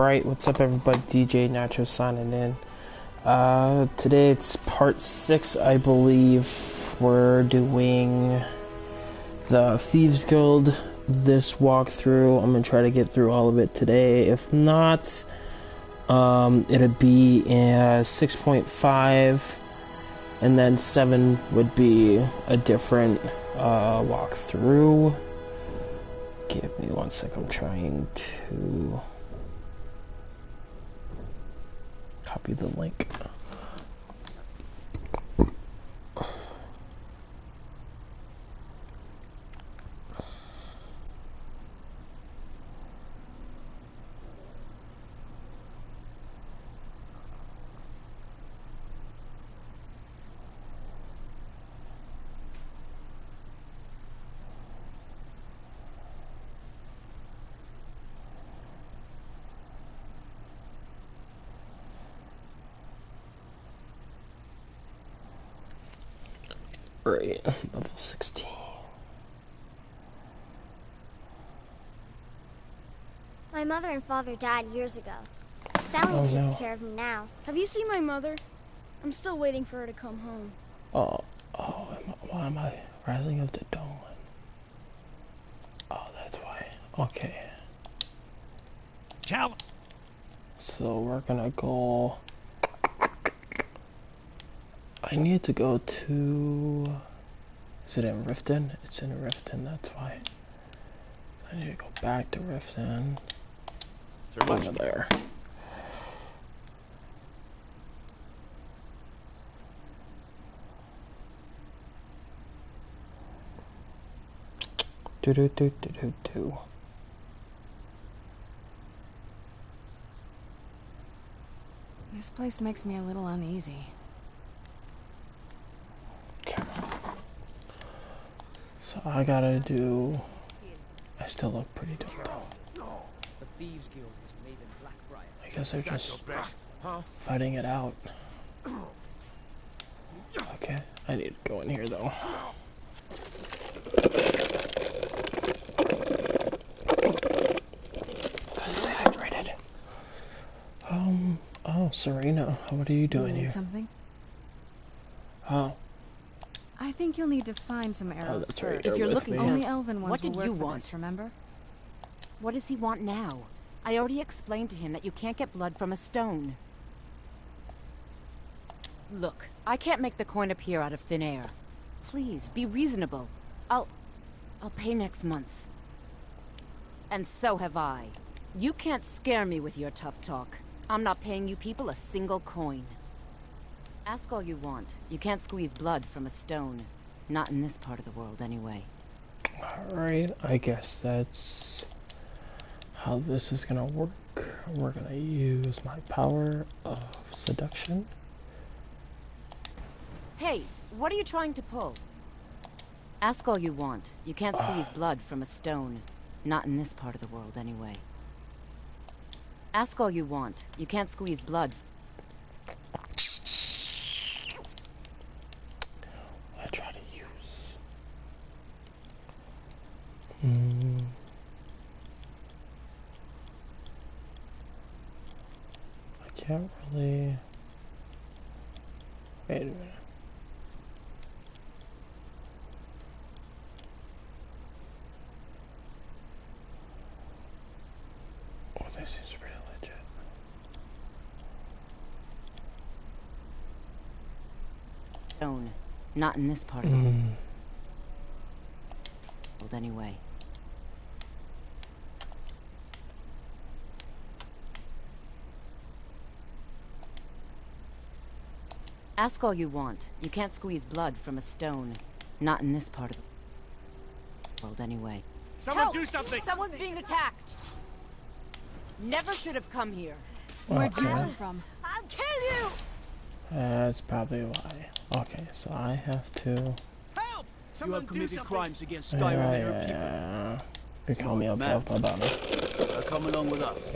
Alright, what's up everybody, DJ Nacho signing in. Today it's part 6, I believe. We're doing the Thieves Guild, this walkthrough. I'm gonna try to get through all of it today. If not, it'll be 6.5, and then 7 would be a different walkthrough. Give me one sec, I'm trying to copy the link. Right, level 16. My mother and father died years ago. Family takes care of me now. Have you seen my mother? I'm still waiting for her to come home. Why am I Rising of the Dawn? Oh, that's why. Okay. So we're gonna go. I need to go to. Is it in Riften? It's in Riften, that's why. I need to go back to Riften. Over there. Do. This place makes me a little uneasy. Okay. So I gotta do. I still look pretty dope though. The Thieves Guild is made in Blackbriar. I guess they're just fighting it out. Okay, I need to go in here though. Gotta stay hydrated. Oh, Serena, what are you doing here? Something? Oh. I think you'll need to find some arrows that's right. first. If you're looking for only elven ones what did will work you for want? this, remember? What does he want now? I already explained to him that you can't get blood from a stone. Look, I can't make the coin appear out of thin air. Please, be reasonable. I'll pay next month. And so have I. You can't scare me with your tough talk. I'm not paying you people a single coin. Ask all you want. You can't squeeze blood from a stone. Not in this part of the world, anyway. Alright, I guess that's how this is gonna work. We're gonna use my power of seduction. Hey, what are you trying to pull? Ask all you want. You can't squeeze blood from a stone. Not in this part of the world, anyway. Ask all you want. You can't squeeze blood. I try to use. I can't really. Wait a minute. Oh, this seems pretty legit. Stone. Not in this part of the world, anyway. Ask all you want. You can't squeeze blood from a stone. Not in this part of the world, anyway. Someone do something! Someone's being attacked! Never should have come here. Where'd you come from? I'll kill you! That's probably why. Okay, so I have to. Help! Someone you have committed crimes against Skyrim and her people. You call me up about it. Come along with us.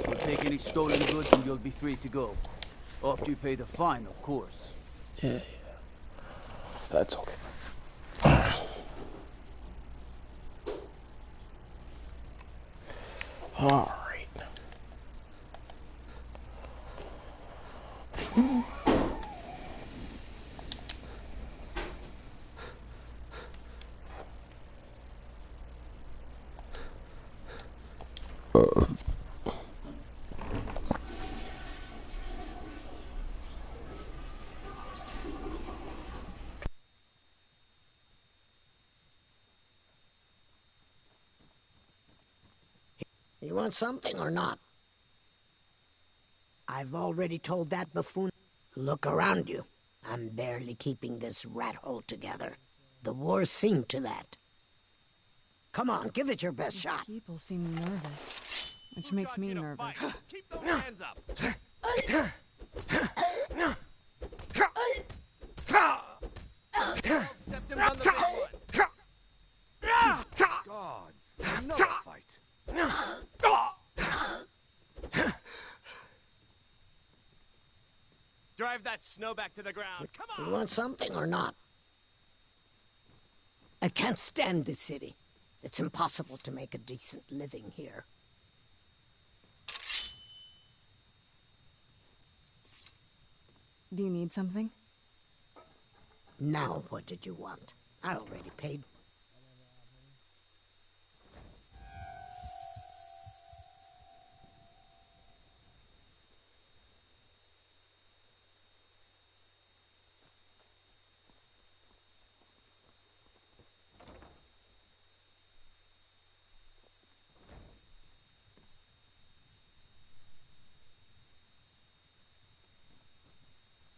We'll take any stolen goods and you'll be free to go. After you pay the fine, of course. Yeah. That's okay. Alright. You want something or not? I've already told that buffoon. Look around you. I'm barely keeping this rat hole together. The war's seen to that. Come on, give it your best shot. People seem nervous, which makes me nervous. Keep those hands up. Septum's on the big one. Gods, another fight. Drive that snow back to the ground. Come on. You want something or not? I can't stand this city. It's impossible to make a decent living here. Do you need something? Now, what did you want? I already paid.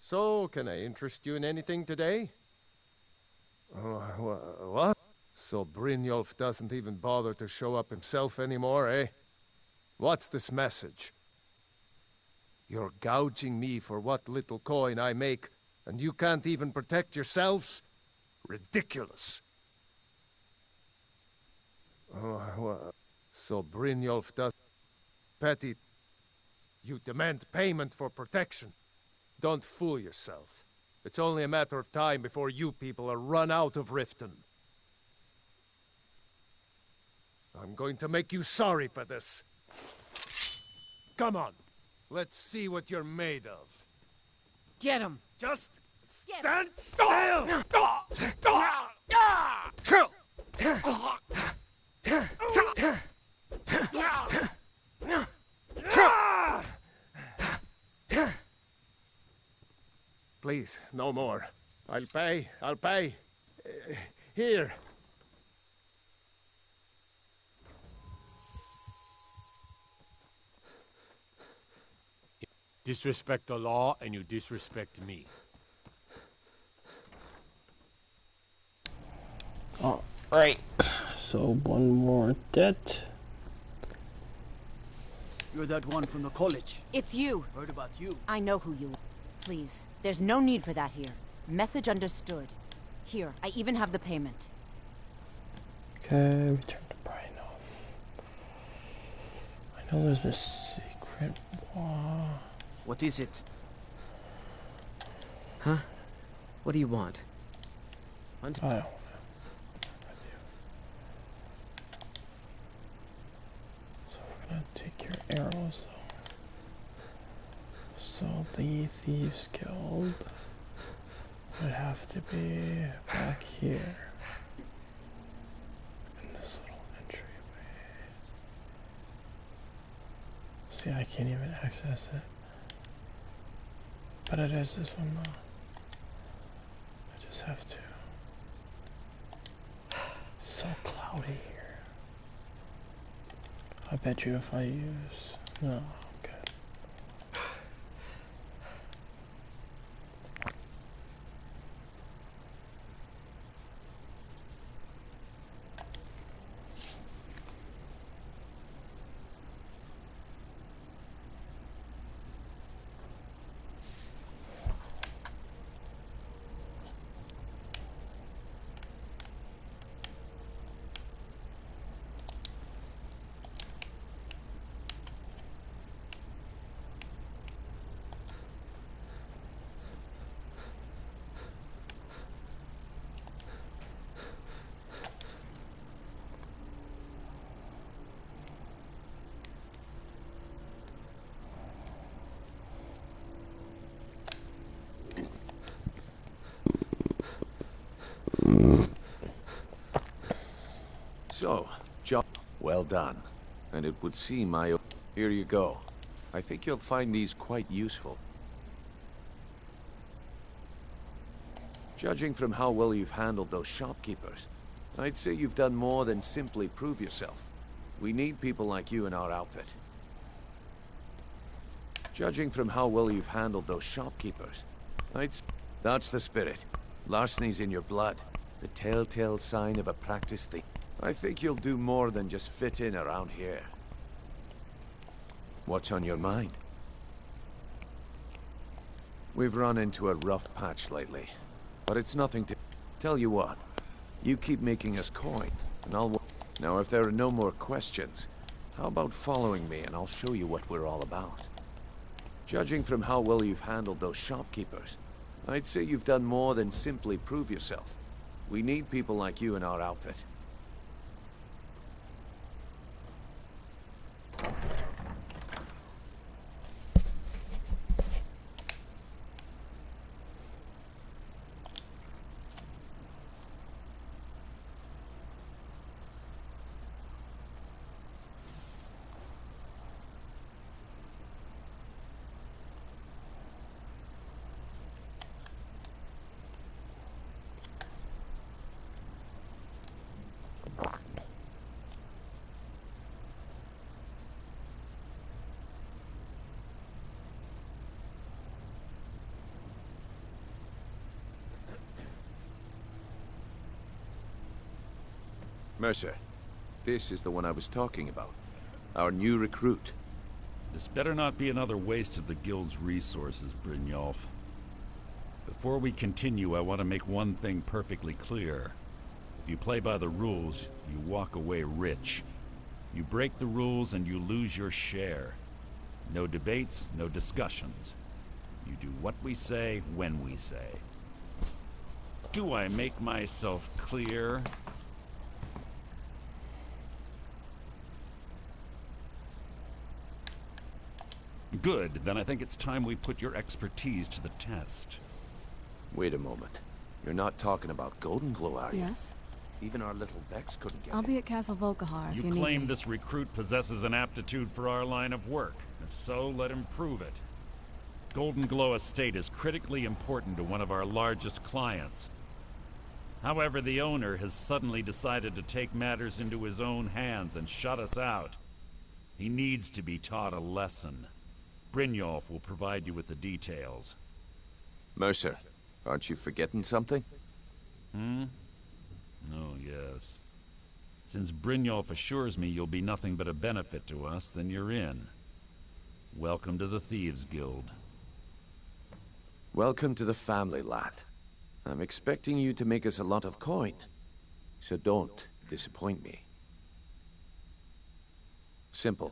So, can I interest you in anything today? What? So Brynjolf doesn't even bother to show up himself anymore, eh? What's this message? You're gouging me for what little coin I make, and you can't even protect yourselves? Ridiculous. So Brynjolf does... Petty... You demand payment for protection. Don't fool yourself. It's only a matter of time before you people are run out of Riften. I'm going to make you sorry for this. Come on. Let's see what you're made of. Get him! Just stand still! Please, no more. I'll pay. Here. Disrespect the law, and you disrespect me. Alright, so one more debt. You're that one from the college. It's you. Heard about you. I know who you are. Please, there's no need for that here. Message understood. Here, I even have the payment. Okay, return to Brynjolf. I know there's a secret wall. What is it? Huh? What do you want? I don't know. So we're gonna take your arrows though. So the Thieves Guild would have to be back here in this little entryway. See, I can't even access it. But it is this one though. I just have to. It's so cloudy here. I bet you if I use... No, I'm good. So, job well done. And it would seem Here you go. I think you'll find these quite useful. Judging from how well you've handled those shopkeepers, I'd say you've done more than simply prove yourself. We need people like you in our outfit. Judging from how well you've handled those shopkeepers, that's the spirit. Larceny's in your blood. The telltale sign of a practiced thief. I think you'll do more than just fit in around here. What's on your mind? We've run into a rough patch lately, but it's nothing to... Tell you what, you keep making us coin, and I'll... Now, if there are no more questions, how about following me and I'll show you what we're all about? Judging from how well you've handled those shopkeepers, I'd say you've done more than simply prove yourself. We need people like you in our outfit. Mercer, this is the one I was talking about. Our new recruit. This better not be another waste of the Guild's resources, Brynjolf. Before we continue, I want to make one thing perfectly clear. If you play by the rules, you walk away rich. You break the rules and you lose your share. No debates, no discussions. You do what we say, when we say. Do I make myself clear? Good, then I think it's time we put your expertise to the test. Wait a moment. You're not talking about Golden Glow, are you? Yes? Even our little Vex couldn't get I'll it. be at Castle Volkihar if you need claim me. this recruit possesses an aptitude for our line of work. If so, let him prove it. Golden Glow Estate is critically important to one of our largest clients. However, the owner has suddenly decided to take matters into his own hands and shut us out. He needs to be taught a lesson. Brynjolf will provide you with the details. Mercer, aren't you forgetting something? Oh, yes. Since Brynjolf assures me you'll be nothing but a benefit to us, then you're in. Welcome to the Thieves Guild. Welcome to the family, lad. I'm expecting you to make us a lot of coin. So don't disappoint me. Simple.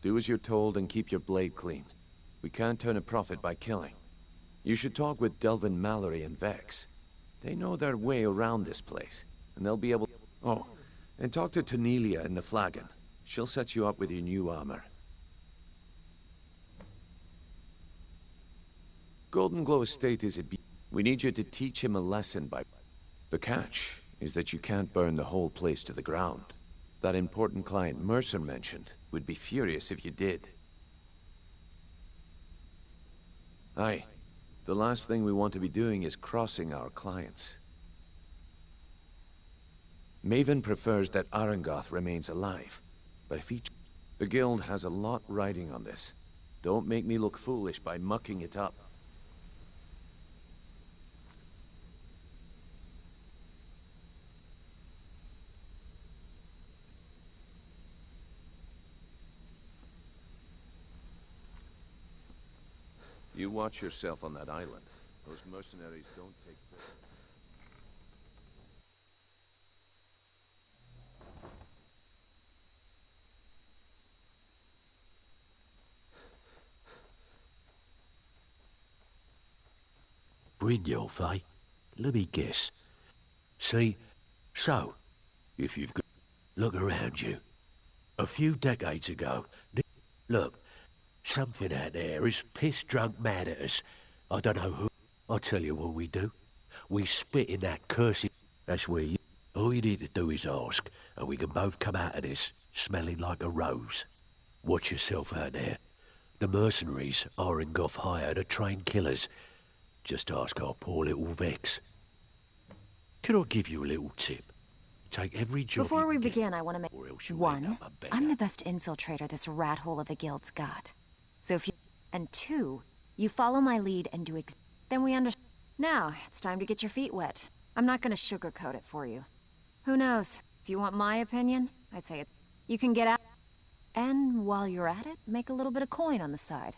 Do as you're told and keep your blade clean. We can't turn a profit by killing. You should talk with Delvin Mallory and Vex. They know their way around this place, and they'll be able... Oh, and talk to Tonelia in the Flagon. She'll set you up with your new armor. Golden Glow Estate is we need you to teach him a lesson by... The catch is that you can't burn the whole place to the ground. That important client Mercer mentioned would be furious if you did. Aye. The last thing we want to be doing is crossing our clients. Maven prefers that Arangoth remains alive, but if the guild has a lot riding on this. Don't make me look foolish by mucking it up. You watch yourself on that island. Those mercenaries don't take... Brynjolf, eh? Let me guess. See? So, if you've got... Look around you. A few decades ago... Look, something out there is piss-drunk mad at us. I don't know who... I'll tell you what we do. We spit in that cursed... That's where you... All you need to do is ask, and we can both come out of this smelling like a rose. Watch yourself out there. The mercenaries Arangoth hired are trained killers. Just ask our poor little Vex. Can I give you a little tip? Take every job Before you we can get, begin, I want to make... or else you'll end One, up a beggar. I'm the best infiltrator this rat hole of a guild's got. So if you... And two, you follow my lead and do then we understand. Now, it's time to get your feet wet. I'm not gonna sugarcoat it for you. Who knows? If you want my opinion, I'd say it... You can get out... And while you're at it, make a little bit of coin on the side.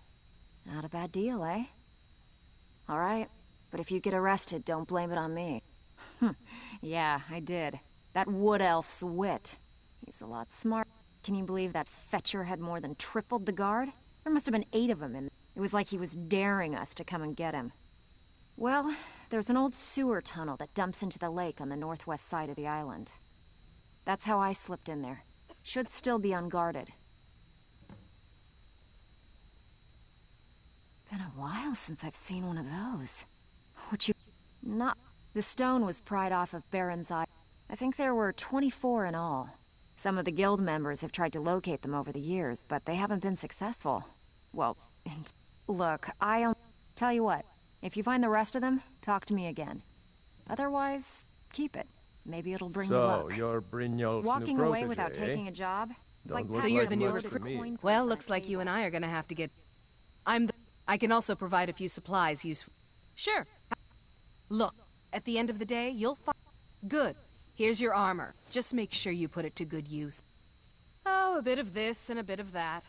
Not a bad deal, eh? Alright, but if you get arrested, don't blame it on me. Yeah, I did. That wood elf's wit. He's a lot smart. Can you believe that fetcher had more than tripled the guard? There must have been 8 of them, and it was like he was daring us to come and get him. Well, there's an old sewer tunnel that dumps into the lake on the northwest side of the island. That's how I slipped in there. Should still be unguarded. Been a while since I've seen one of those. What you... Not... The stone was pried off of Baron's eye. I think there were 24 in all. Some of the guild members have tried to locate them over the years, but they haven't been successful. Well, look, tell you what, if you find the rest of them, talk to me again. Otherwise, keep it. Maybe it'll bring you luck. So, you're Brynjolf's Walking new away protege, without taking a job? It's like Don't So you're look the like new much to recruit. me. Well, looks like you and I are gonna have to get... I can also provide a few supplies useful. Sure. Look, at the end of the day, you'll find... Good. Here's your armor. Just make sure you put it to good use. Oh, a bit of this and a bit of that.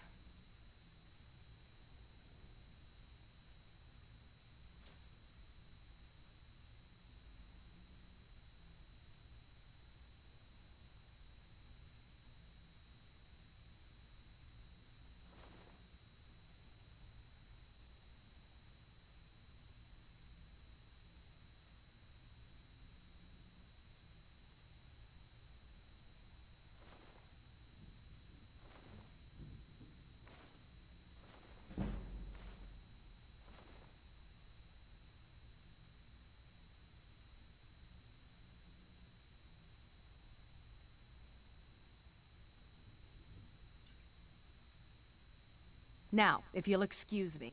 Now, if you'll excuse me.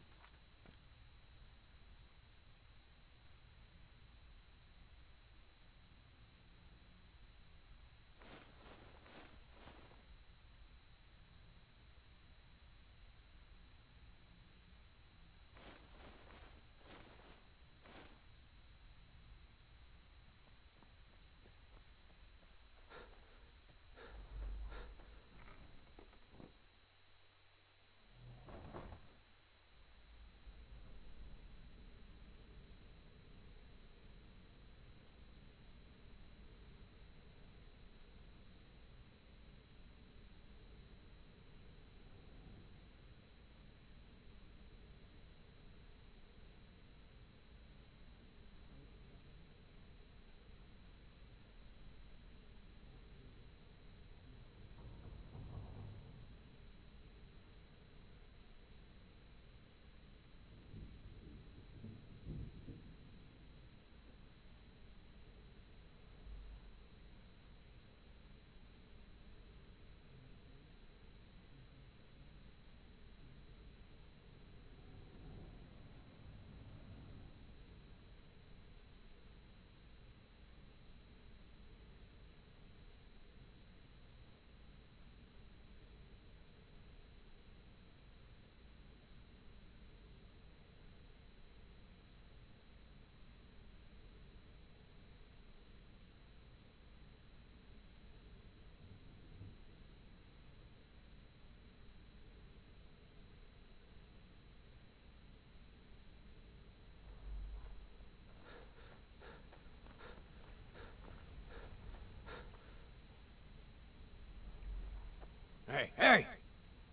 Hey!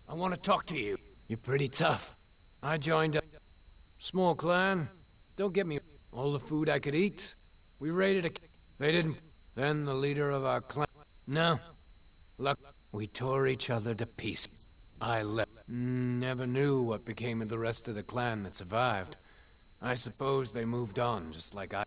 I want to talk to you. You're pretty tough. I joined a small clan. Don't get me all the food I could eat. We raided a... They didn't... Then the leader of our clan... No. Luck. We tore each other to pieces. I left. Never knew what became of the rest of the clan that survived. I suppose they moved on, just like I...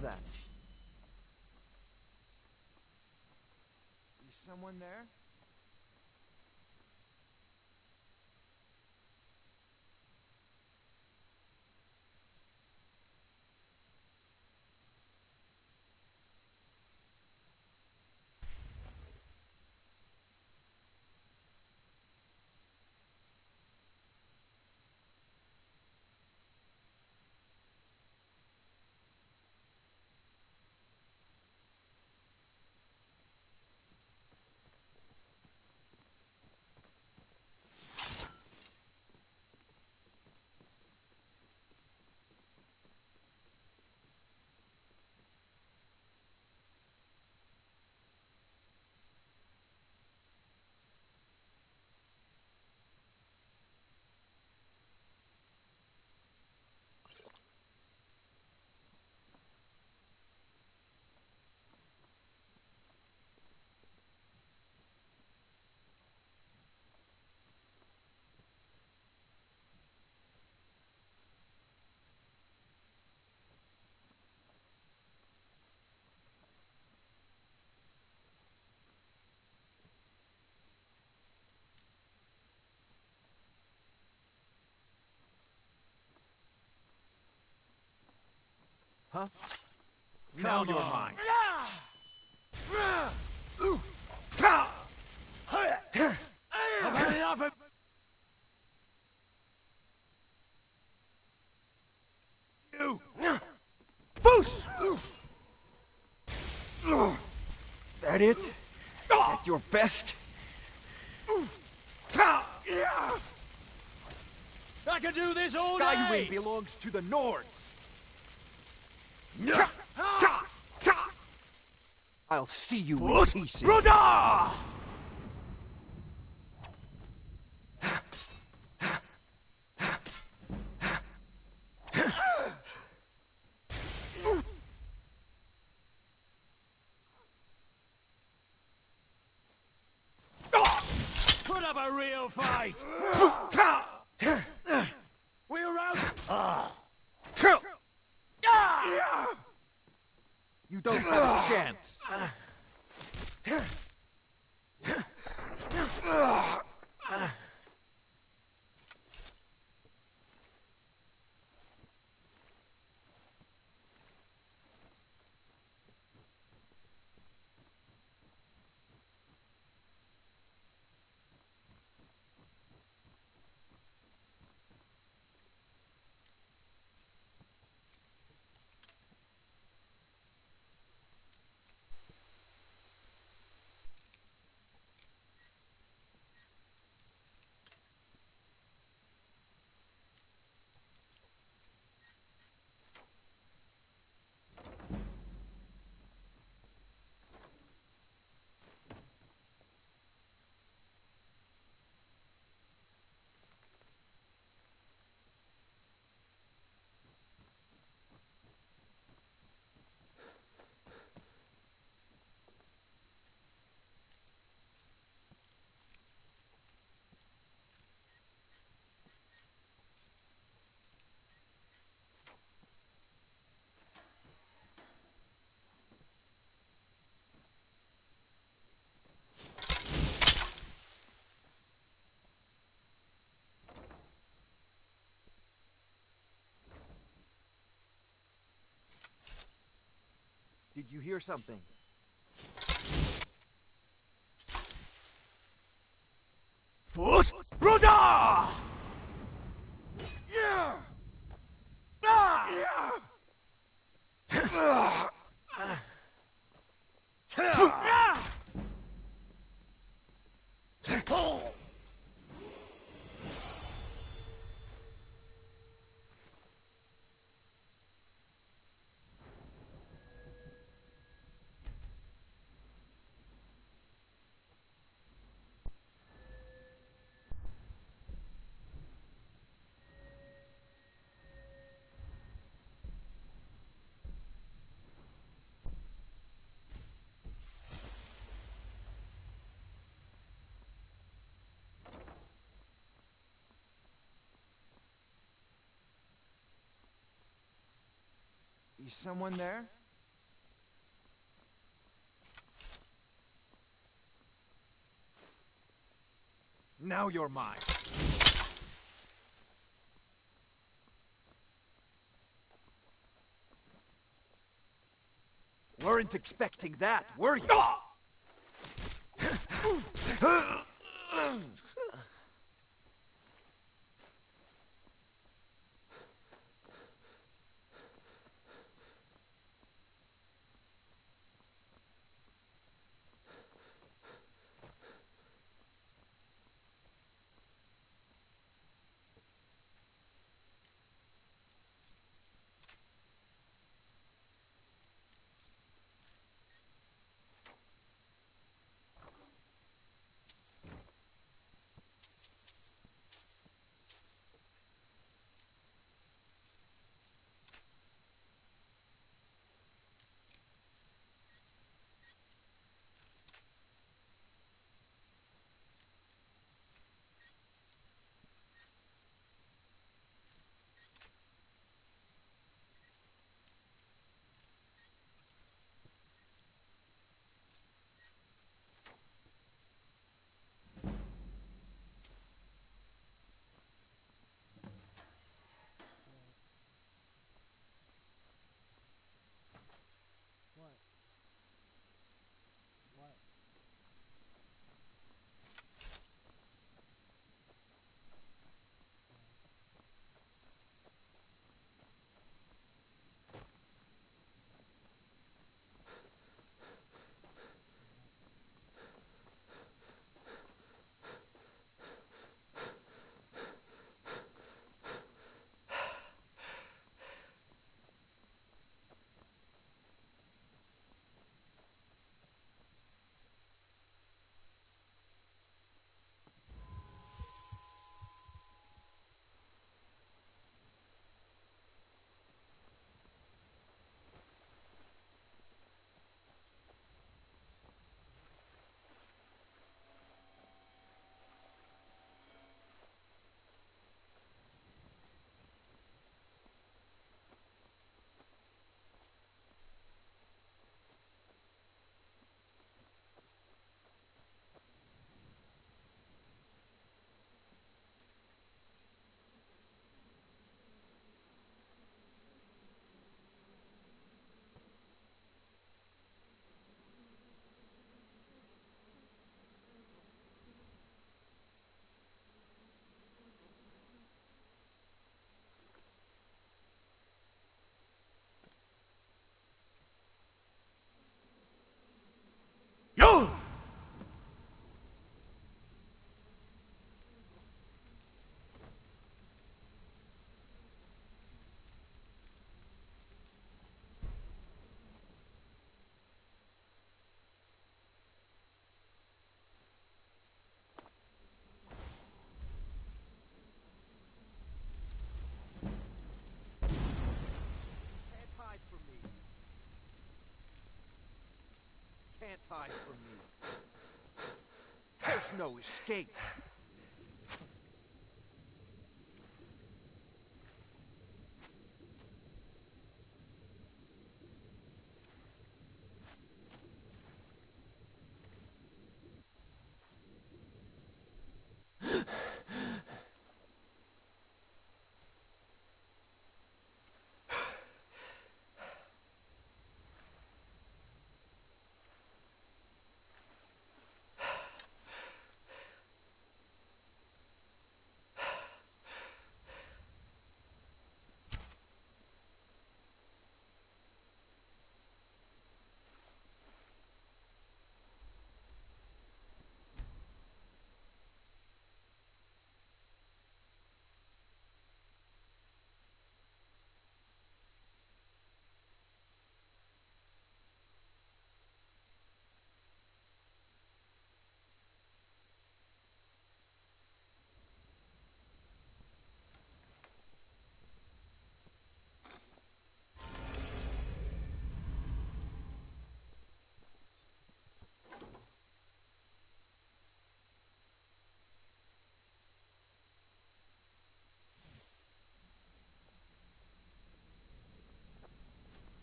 was that? Is someone there? Huh? Now you're mine. I've had enough of you. Foos! That it? At your best? I could do this all day! Skywind belongs to the Nords. I'll see you in pieces. Put up a real fight! We're out! You don't have a chance. Did you hear something? Force Roda! Yeah! Ah! Is someone there? Now you're mine. Weren't expecting that, were you? Yo! Can't hide from me. There's no escape.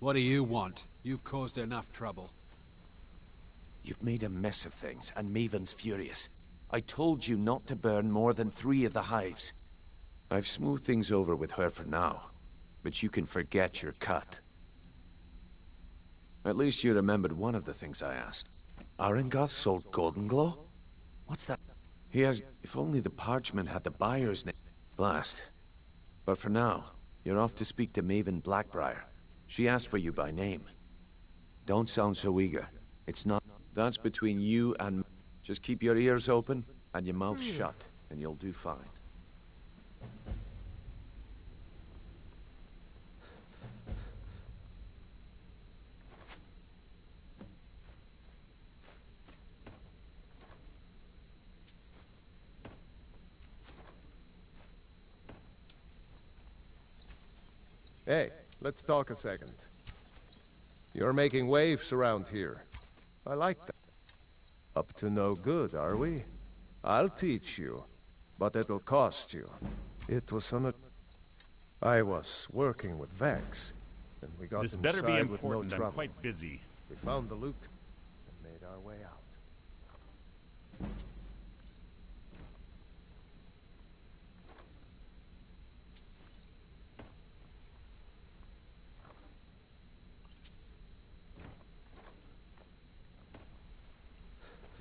What do you want? You've caused enough trouble. You've made a mess of things, and Maven's furious. I told you not to burn more than 3 of the hives. I've smoothed things over with her for now, but you can forget your cut. At least you remembered one of the things I asked. Arengoth sold Golden Glow? What's that? He has... If only the parchment had the buyer's name. Blast. But for now, you're off to speak to Maven Blackbriar. She asked for you by name. Don't sound so eager. It's not... That's between you and... Just keep your ears open and your mouth shut, and you'll do fine. Hey, let's talk a second. You're making waves around here. I like that. Up to no good, are we? I'll teach you, but it'll cost you. It was on a... I was working with Vex, and we got This inside better be with no important. trouble. I'm quite busy. We found the loot and made our way out.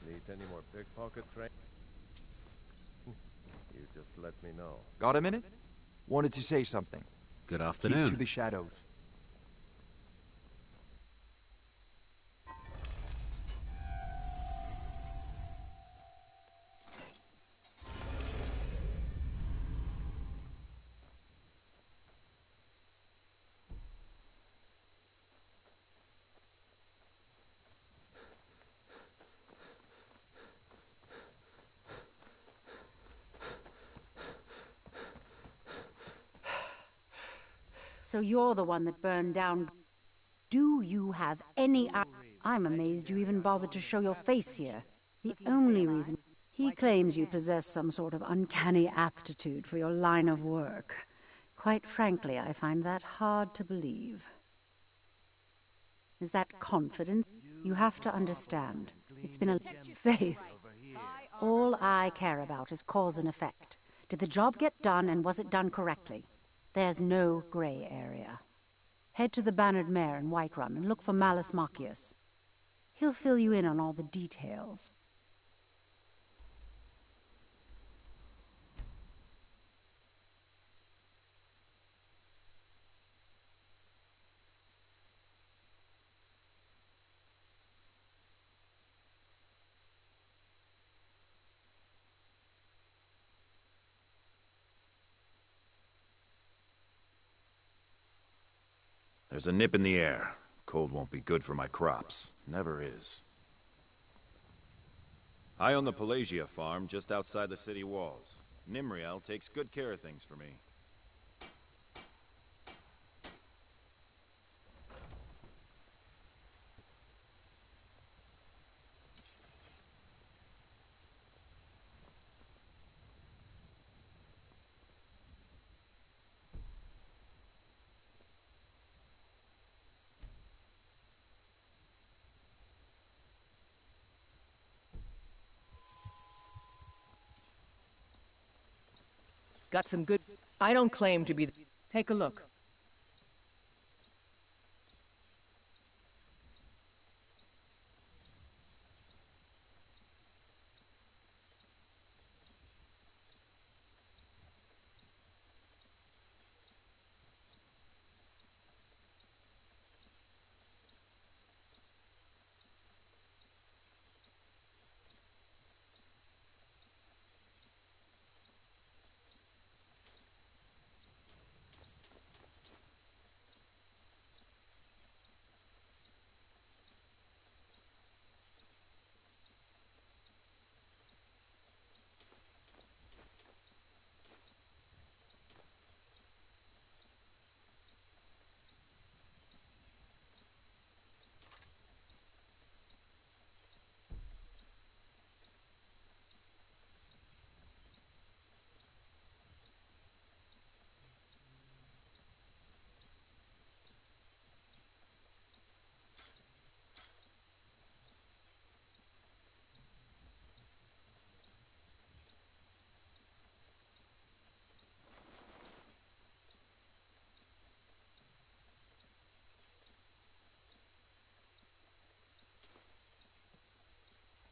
Need any more pickpocket train? You just let me know. Got a minute? Wanted to say something. Good afternoon. Keep to the shadows. So you're the one that burned down... Do you have any... I'm amazed you even bothered to show your face here. The only reason... He claims you possess some sort of uncanny aptitude for your line of work. Quite frankly, I find that hard to believe. Is that confidence? You have to understand. It's been a... Faith. All I care about is cause and effect. Did the job get done, and was it done correctly? There's no gray area. Head to the Bannered Mare in Whiterun and look for Malus Machius. He'll fill you in on all the details. There's a nip in the air. Cold won't be good for my crops. Never is. I own the Pelagia farm just outside the city walls. Nimriel takes good care of things for me. Got some good... I don't claim to be... Take a look.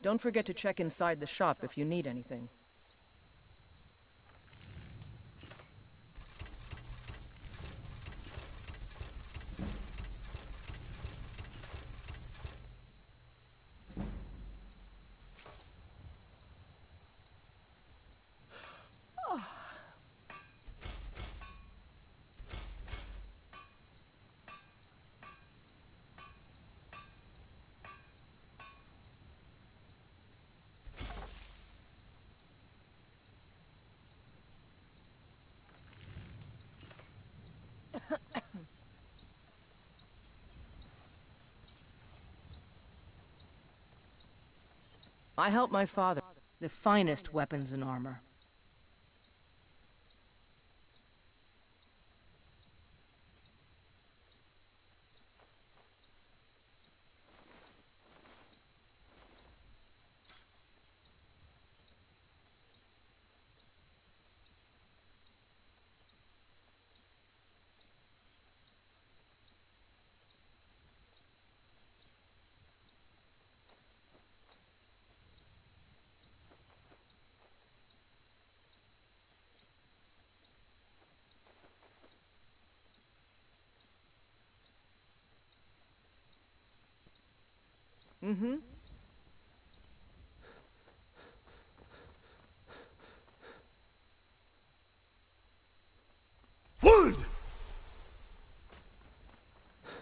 Don't forget to check inside the shop if you need anything. I helped my father. The finest weapons and armor. Mm-hmm. Wood!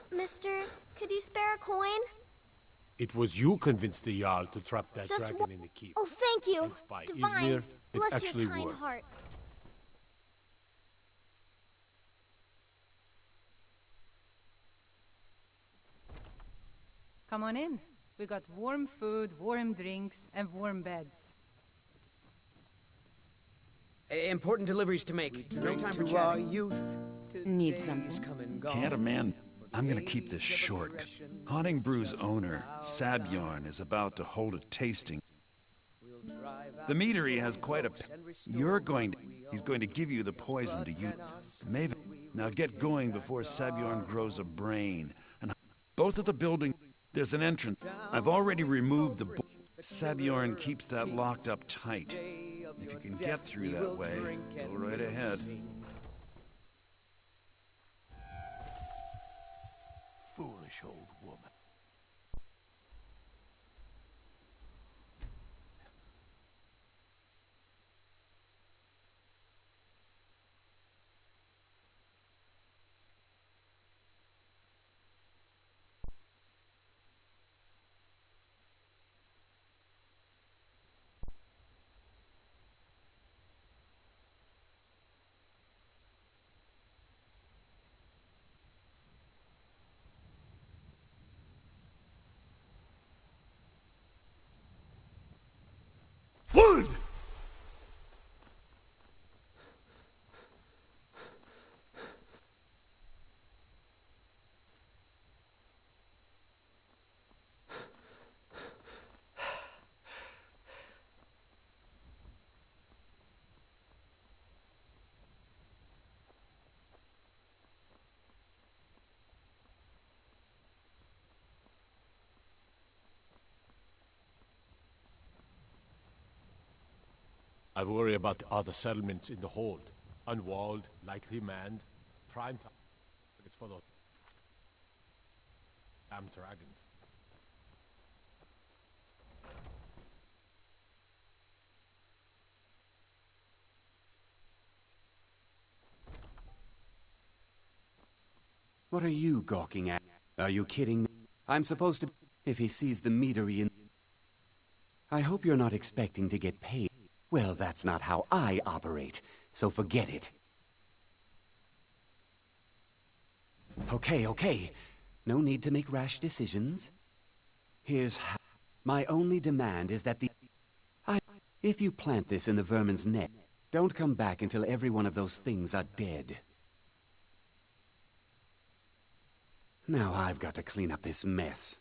Mister, could you spare a coin? It was you convinced the Jarl to trap that Just dragon in the keep. Oh, thank you. And by Izmir, Divines, it bless actually your kind worked. heart. Come on in. We got warm food, warm drinks, and warm beds. Important deliveries to make. No time for chatting. Need something. Can't a man... I'm gonna keep this short. Haunting Brew's owner, Sabjorn, is about to hold a tasting. The meadery has quite a... He's going to give you the poison to use. Maven, now get going before Sabjorn grows a brain. And both of the buildings, there's an entrance. I've already removed the... Sabjorn keeps that locked up tight. If you can get through that way, go right ahead. Foolish old woman. Wood! I worry about the other settlements in the hold. Unwalled, lightly manned, prime time. It's for those damn dragons. What are you gawking at? Are you kidding me? I'm supposed to... If he sees the meadery in... I hope you're not expecting to get paid. Well, that's not how I operate, so forget it. Okay. No need to make rash decisions. Here's how... My only demand is that the... If you plant this in the vermin's neck, don't come back until every one of those things are dead. Now I've got to clean up this mess.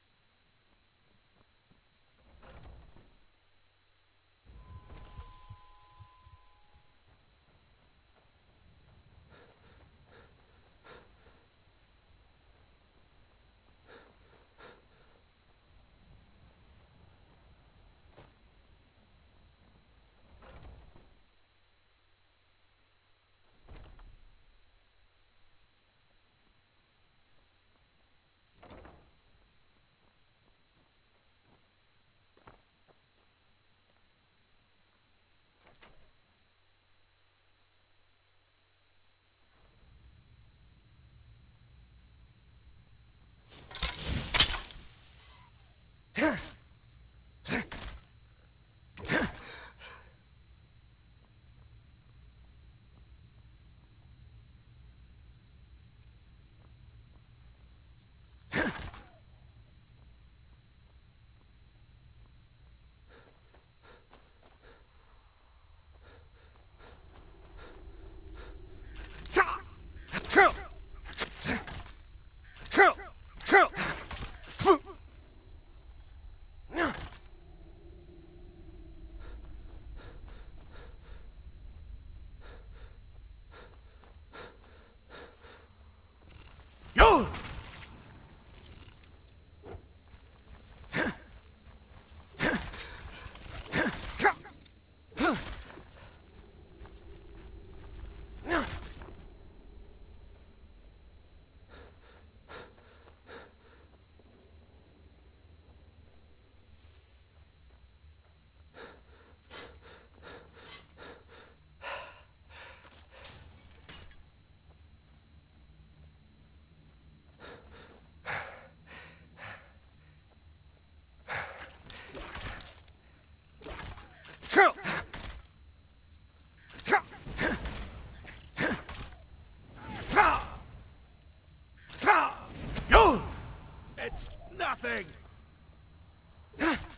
thing!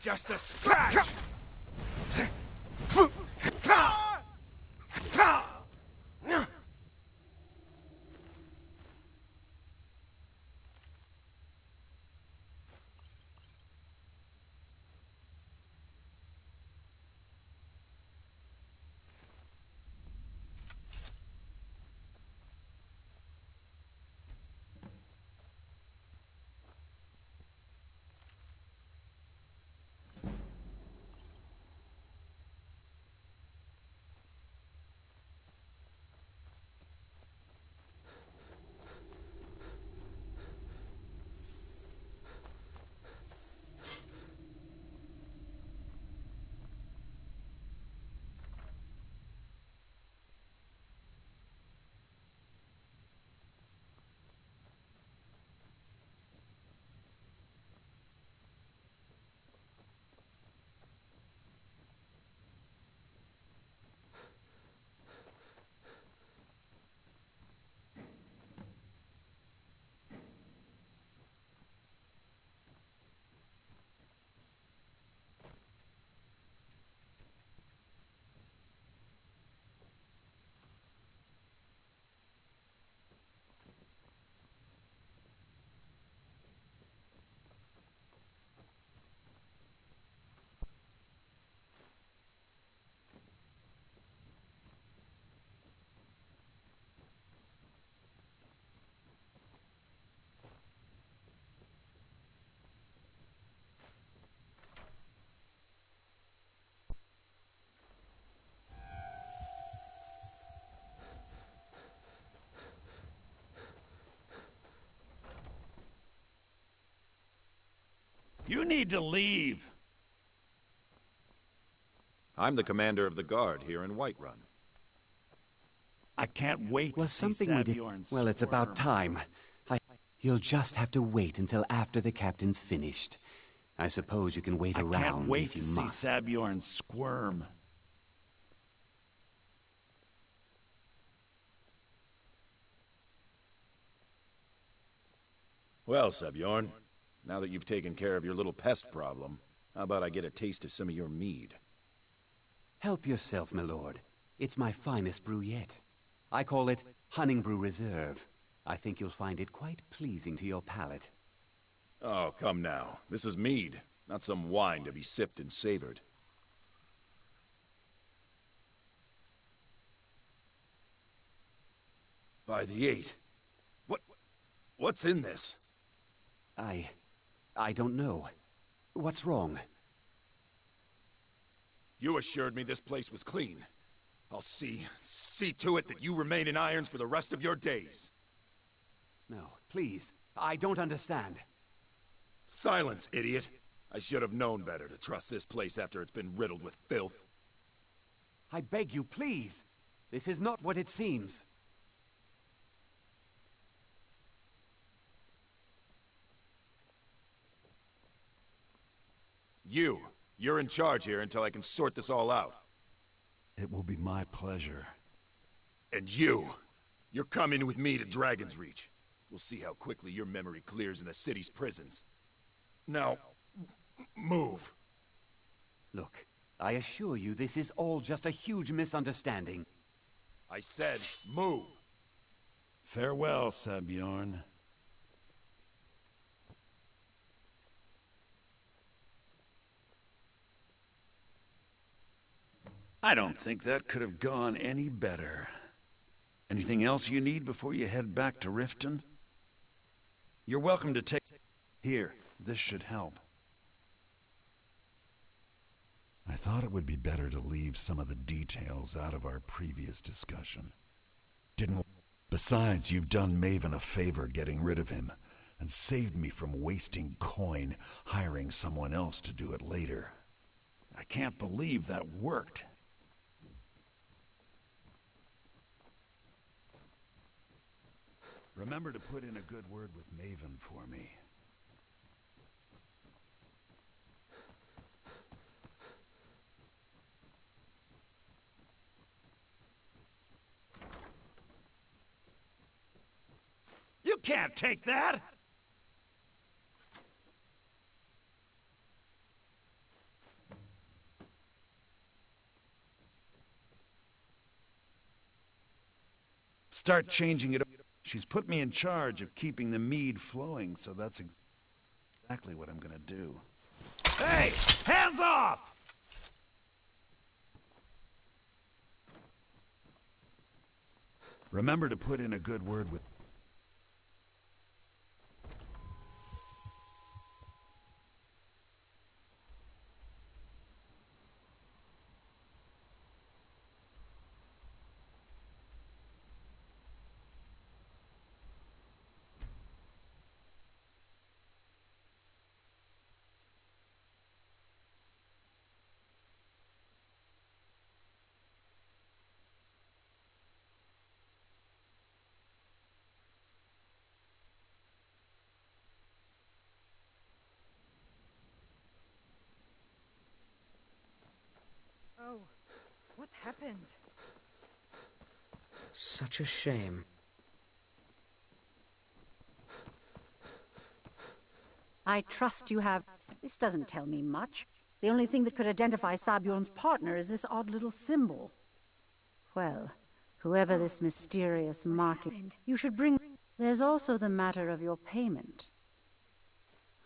Just a scratch! You need to leave. I'm the commander of the guard here in Whiterun. I can't wait Was to something see we did. Sabjorn Well, it's about squirm. time. You'll just have to wait until after the captain's finished. I suppose you can wait I around can't wait if you to see must. Sabjorn squirm. Well, Sabjorn, now that you've taken care of your little pest problem, how about I get a taste of some of your mead? Help yourself, my lord. It's my finest brew yet. I call it Honningbrew Reserve. I think you'll find it quite pleasing to your palate. Oh, come now. This is mead, not some wine to be sipped and savored. By the 8. What's in this? I don't know. What's wrong? You assured me this place was clean. I'll see to it that you remain in irons for the rest of your days. No, please. I don't understand. Silence, idiot. I should have known better to trust this place after it's been riddled with filth. I beg you, please. This is not what it seems. You're in charge here until I can sort this all out. It will be my pleasure. And you're coming with me to Dragon's Reach. We'll see how quickly your memory clears in the city's prisons. Now, move. Look, I assure you this is all just a huge misunderstanding. I said move. Farewell, Sabjorn. I don't think that could have gone any better. Anything else you need before you head back to Riften? You're welcome to take... Here, this should help. I thought it would be better to leave some of the details out of our previous discussion. Didn't... Besides, you've done Maven a favor getting rid of him, and saved me from wasting coin hiring someone else to do it later. I can't believe that worked. Remember to put in a good word with Maven for me. You can't take that! Start changing it up. She's put me in charge of keeping the mead flowing, so that's exactly what I'm gonna do. Hey! Hands off! Remember to put in a good word with... Oh, what happened? Such a shame. I trust you have... This doesn't tell me much. The only thing that could identify Sabjorn's partner is this odd little symbol. Well, whoever this mysterious marking... You should bring... There's also the matter of your payment.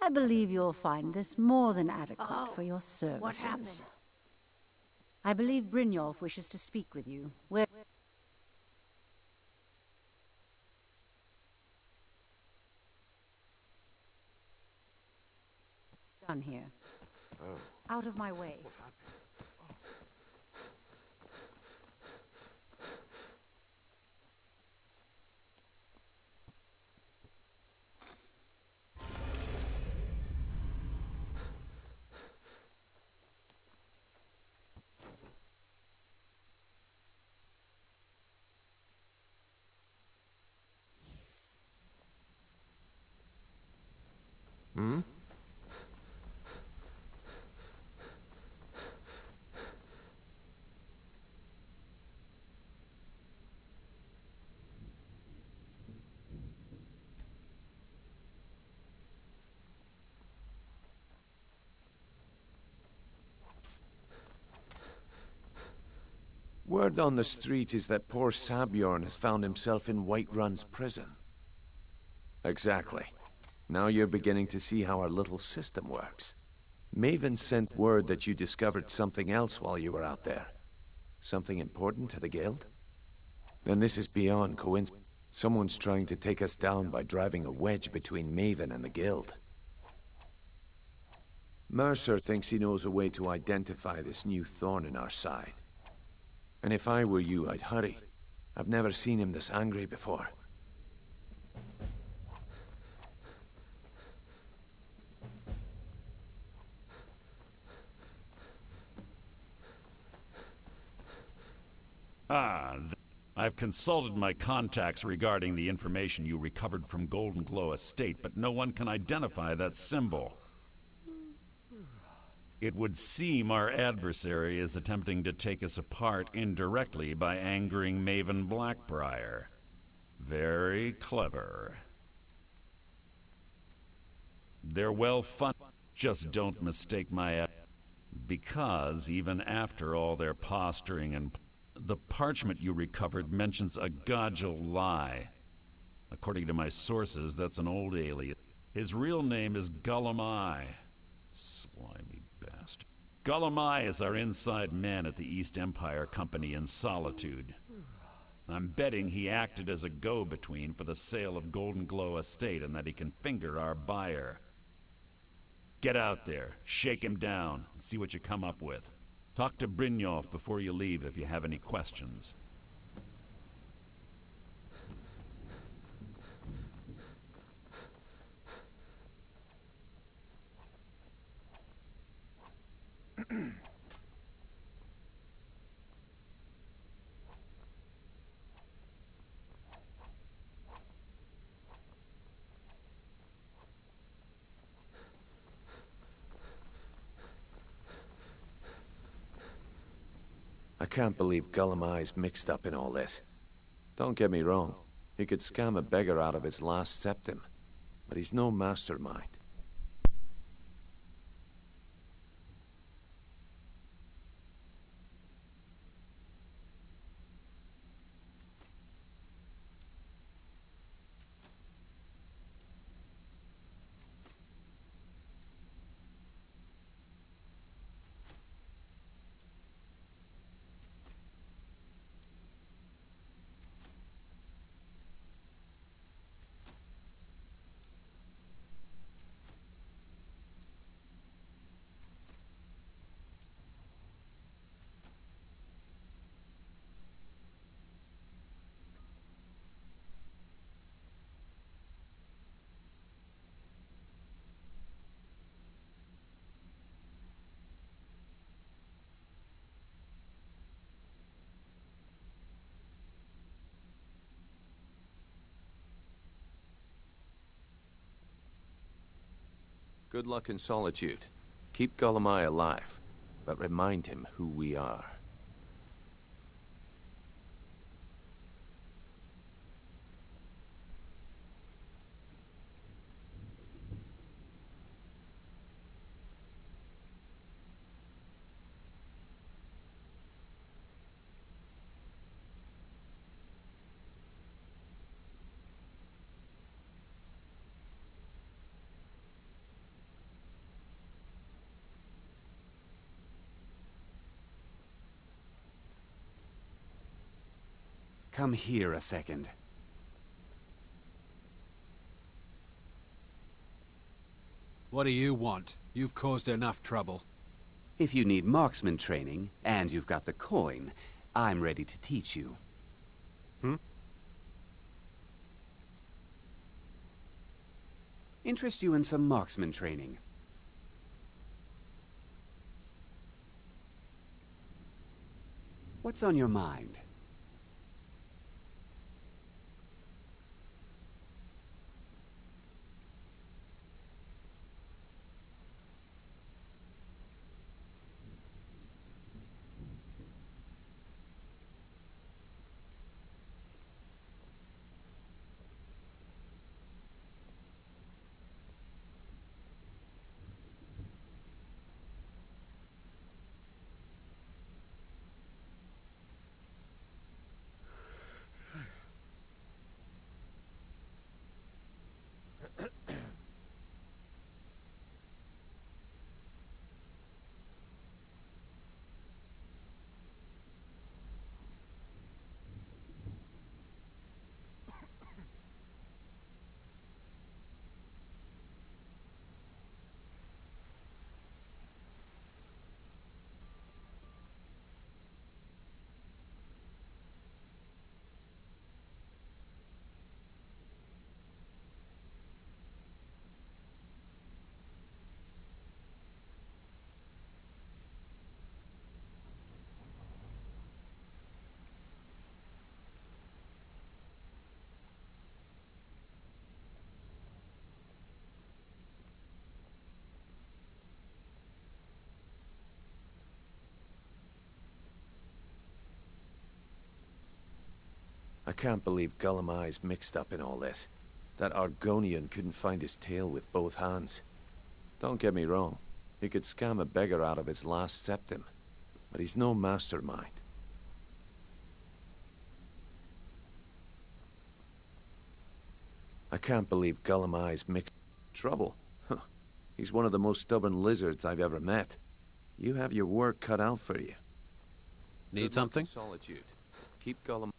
I believe you'll find this more than adequate for your services. What happened? I believe Brynjolf wishes to speak with you. We're... done here. Out of my way. Hmm? Word on the street is that poor Sabjorn has found himself in Whiterun's prison. Exactly. Now you're beginning to see how our little system works. Maven sent word that you discovered something else while you were out there. Something important to the guild? Then this is beyond coincidence. Someone's trying to take us down by driving a wedge between Maven and the guild. Mercer thinks he knows a way to identify this new thorn in our side. And if I were you, I'd hurry. I've never seen him this angry before. I've consulted my contacts regarding the information you recovered from Golden Glow Estate, but no one can identify that symbol. It would seem our adversary is attempting to take us apart indirectly by angering Maven Blackbriar. Very clever. They're well funded. Just don't mistake my because even after all their posturing and the parchment you recovered mentions a Godgel lie. According to my sources, that's an old alien. His real name is Gullumai. Slimy bastard. Gullumai is our inside man at the East Empire Company in Solitude. I'm betting he acted as a go-between for the sale of Golden Glow Estate and that he can finger our buyer. Get out there, shake him down, and see what you come up with. Talk to Brynjolf before you leave if you have any questions. I can't believe Gullumai's mixed up in all this. Don't get me wrong, he could scam a beggar out of his last septim, but he's no mastermind. Good luck in solitude. Keep Golemai alive, but remind him who we are. Come here a second. What do you want? You've caused enough trouble. If you need marksman training, and you've got the coin, I'm ready to teach you. Interest you in some marksman training. What's on your mind? I can't believe Golemai's mixed up in all this. That Argonian couldn't find his tail with both hands. Don't get me wrong, he could scam a beggar out of his last septim, but he's no mastermind. I can't believe Golemai's mixed trouble. Huh. He's one of the most stubborn lizards I've ever met. You have your work cut out for you. Need something? Solitude. Keep Golemai.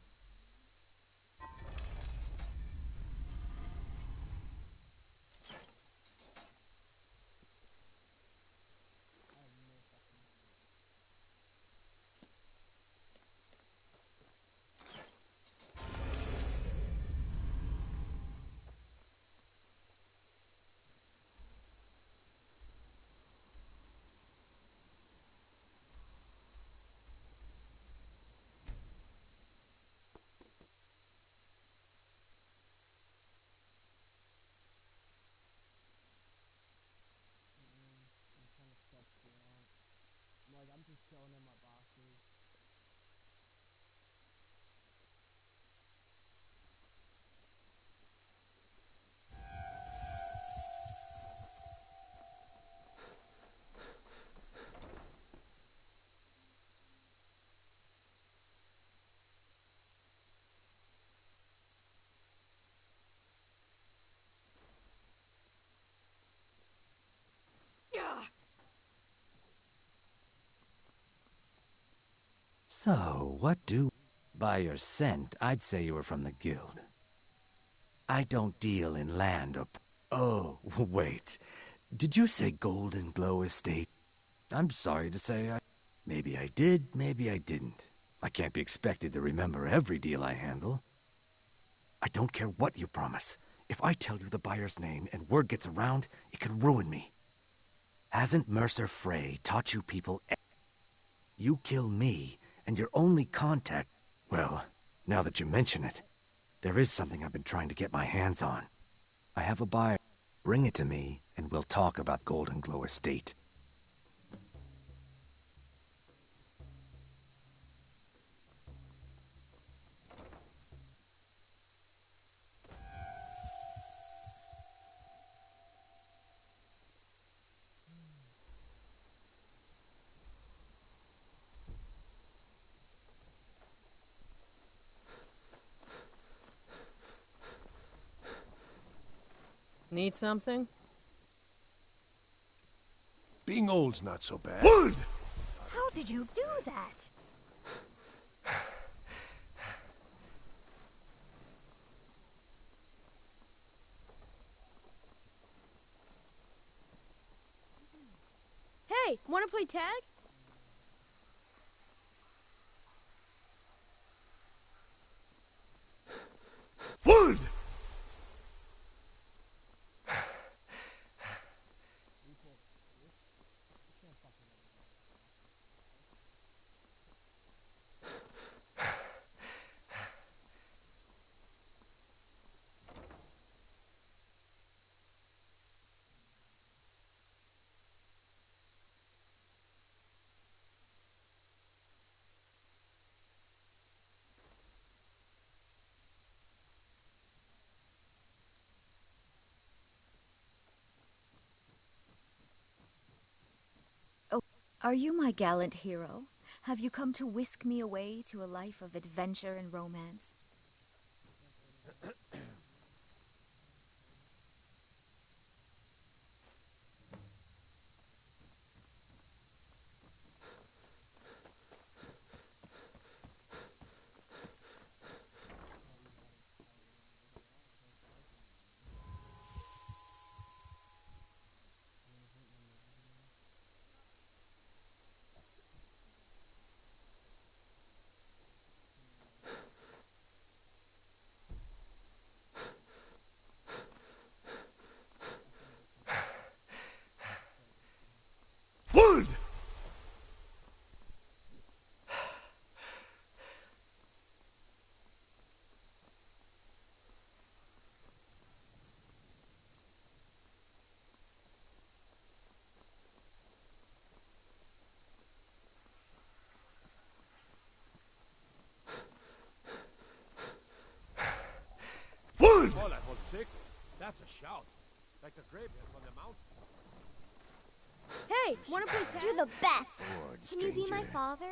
So, what do... By your scent, I'd say you were from the guild. I don't deal in land or... Oh, wait. Did you say Golden Glow Estate? I'm sorry to say Maybe I did, maybe I didn't. I can't be expected to remember every deal I handle. I don't care what you promise. If I tell you the buyer's name and word gets around, it could ruin me. Hasn't Mercer Frey taught you people... You kill me, and your only contact... Well, now that you mention it, there is something I've been trying to get my hands on. I have a buyer. Bring it to me, and we'll talk about Golden Glow Estate. Need something? Being old's not so bad. How did you do that? Hey, wanna play tag? Wood! Oh, are you my gallant hero? Have you come to whisk me away to a life of adventure and romance? Wood! Wood! Call that one sick? That's a shout. Like the graveyards on the mountain. Hey, wanna play tag? You're the best. Lord, Can you be my stranger. father?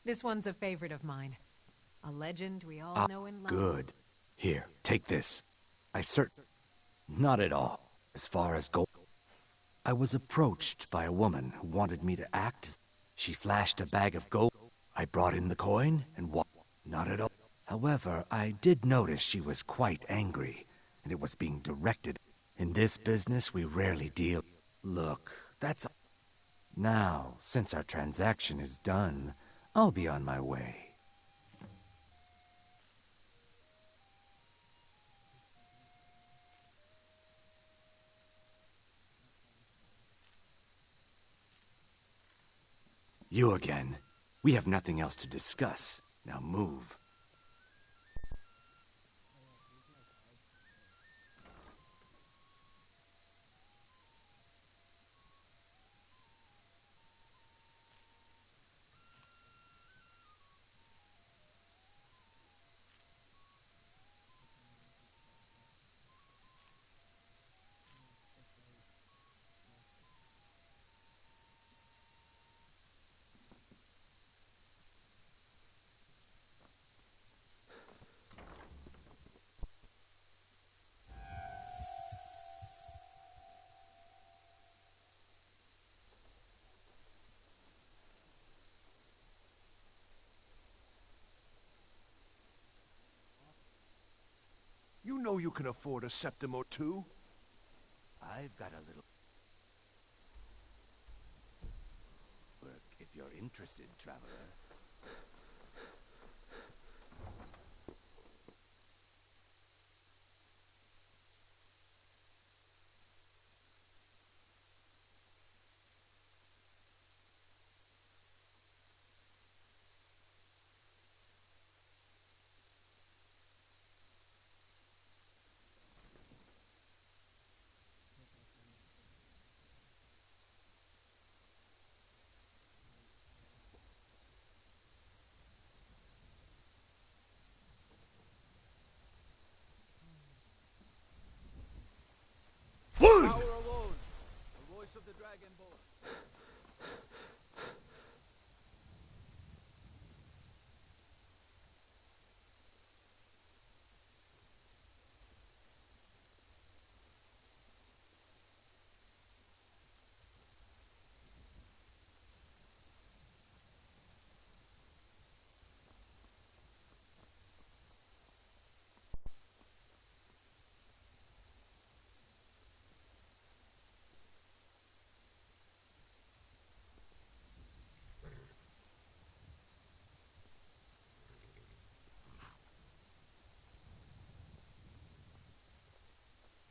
This one's a favorite of mine. A legend we all know and love. Good. Here, take this. Not at all. As far as gold. I was approached by a woman who wanted me to act as... She flashed a bag of gold. I brought in the coin and Not at all. However, I did notice she was quite angry, and it was being directed. In this business, we rarely deal... Look, that's... Now, since our transaction is done, I'll be on my way. You again. We have nothing else to discuss. Now move. You know you can afford a septim or two. I've got a little... work if you're interested, traveler.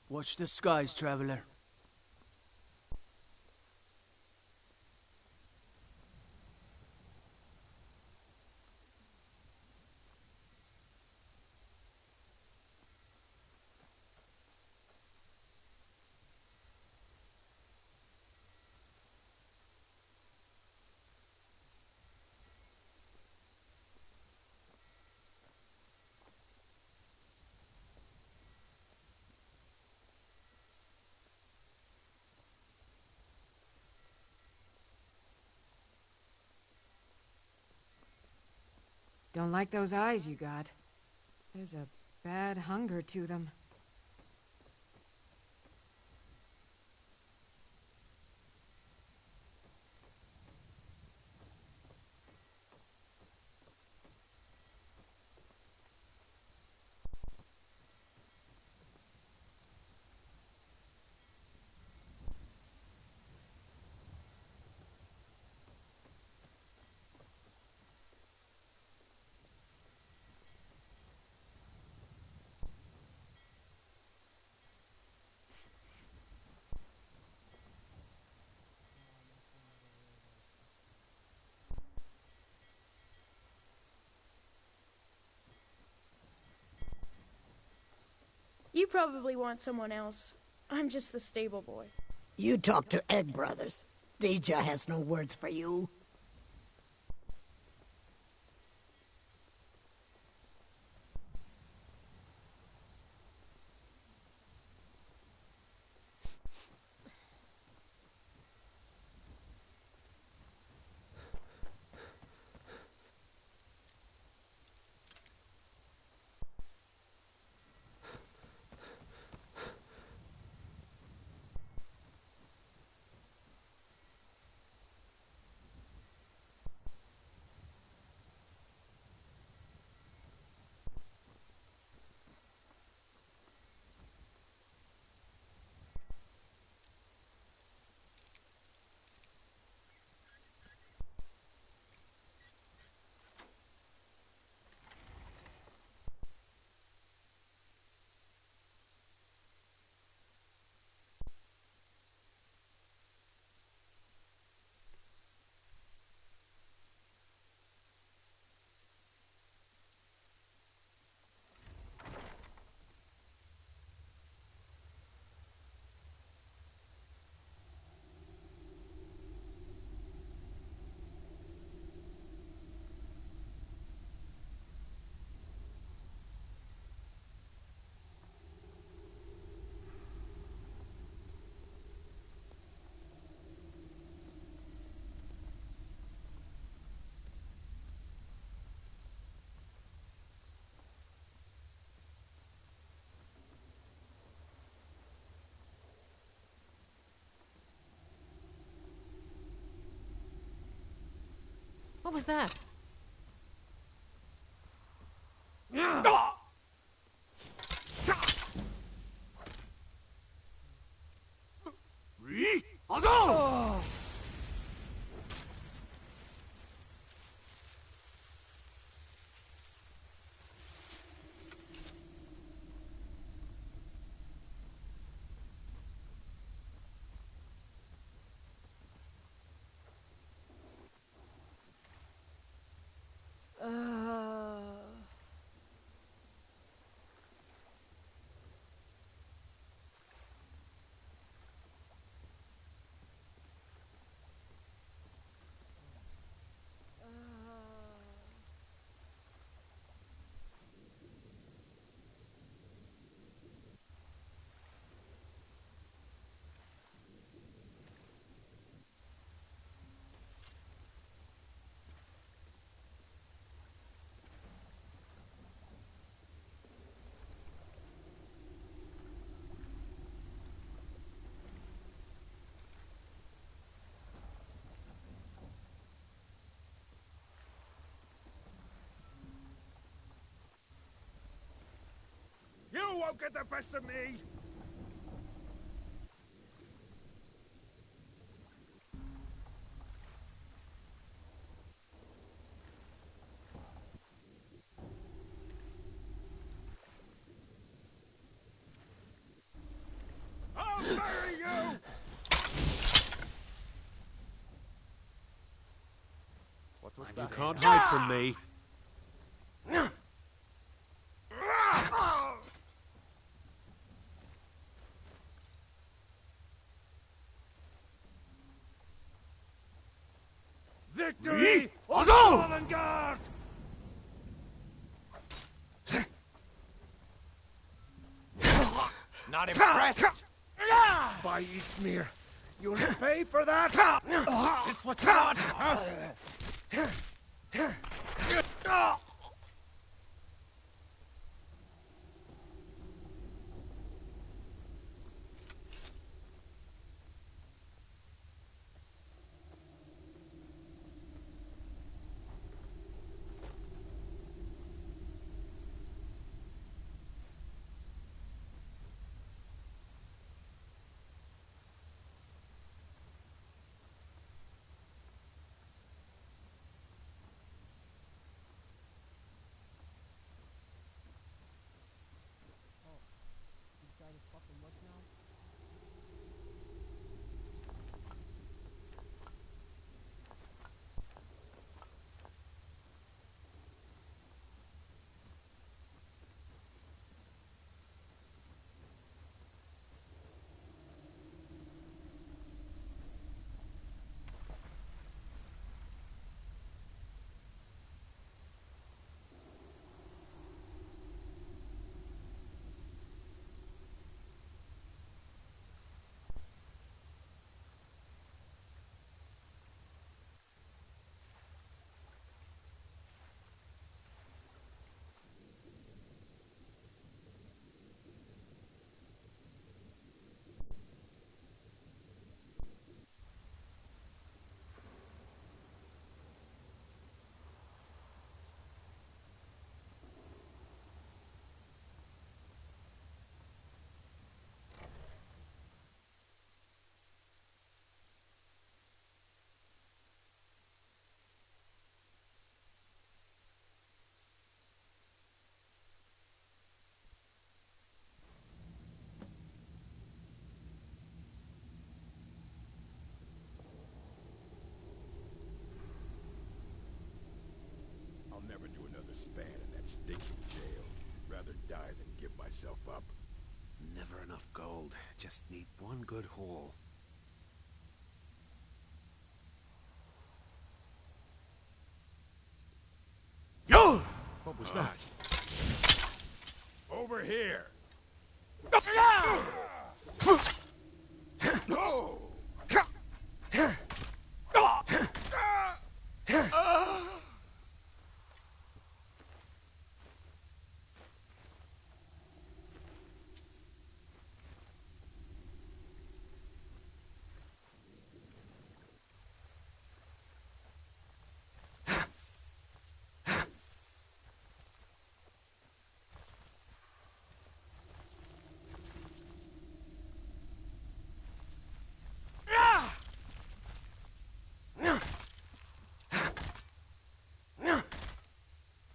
Watch the skies, traveler. Don't like those eyes you got. There's a bad hunger to them. You probably want someone else. I'm just the stable boy. You talk to Egg Brothers. Deja has no words for you. What was that? Oh. You won't get the best of me! You can't hide from me. Victory or Sovngarde! Not impressed? By Eatsmere, you'll pay for that! It's what you want! I'll never do another span in that stinking jail. Rather die than give myself up. Never enough gold. Just need one good haul. Yo! What was that? Over here! No!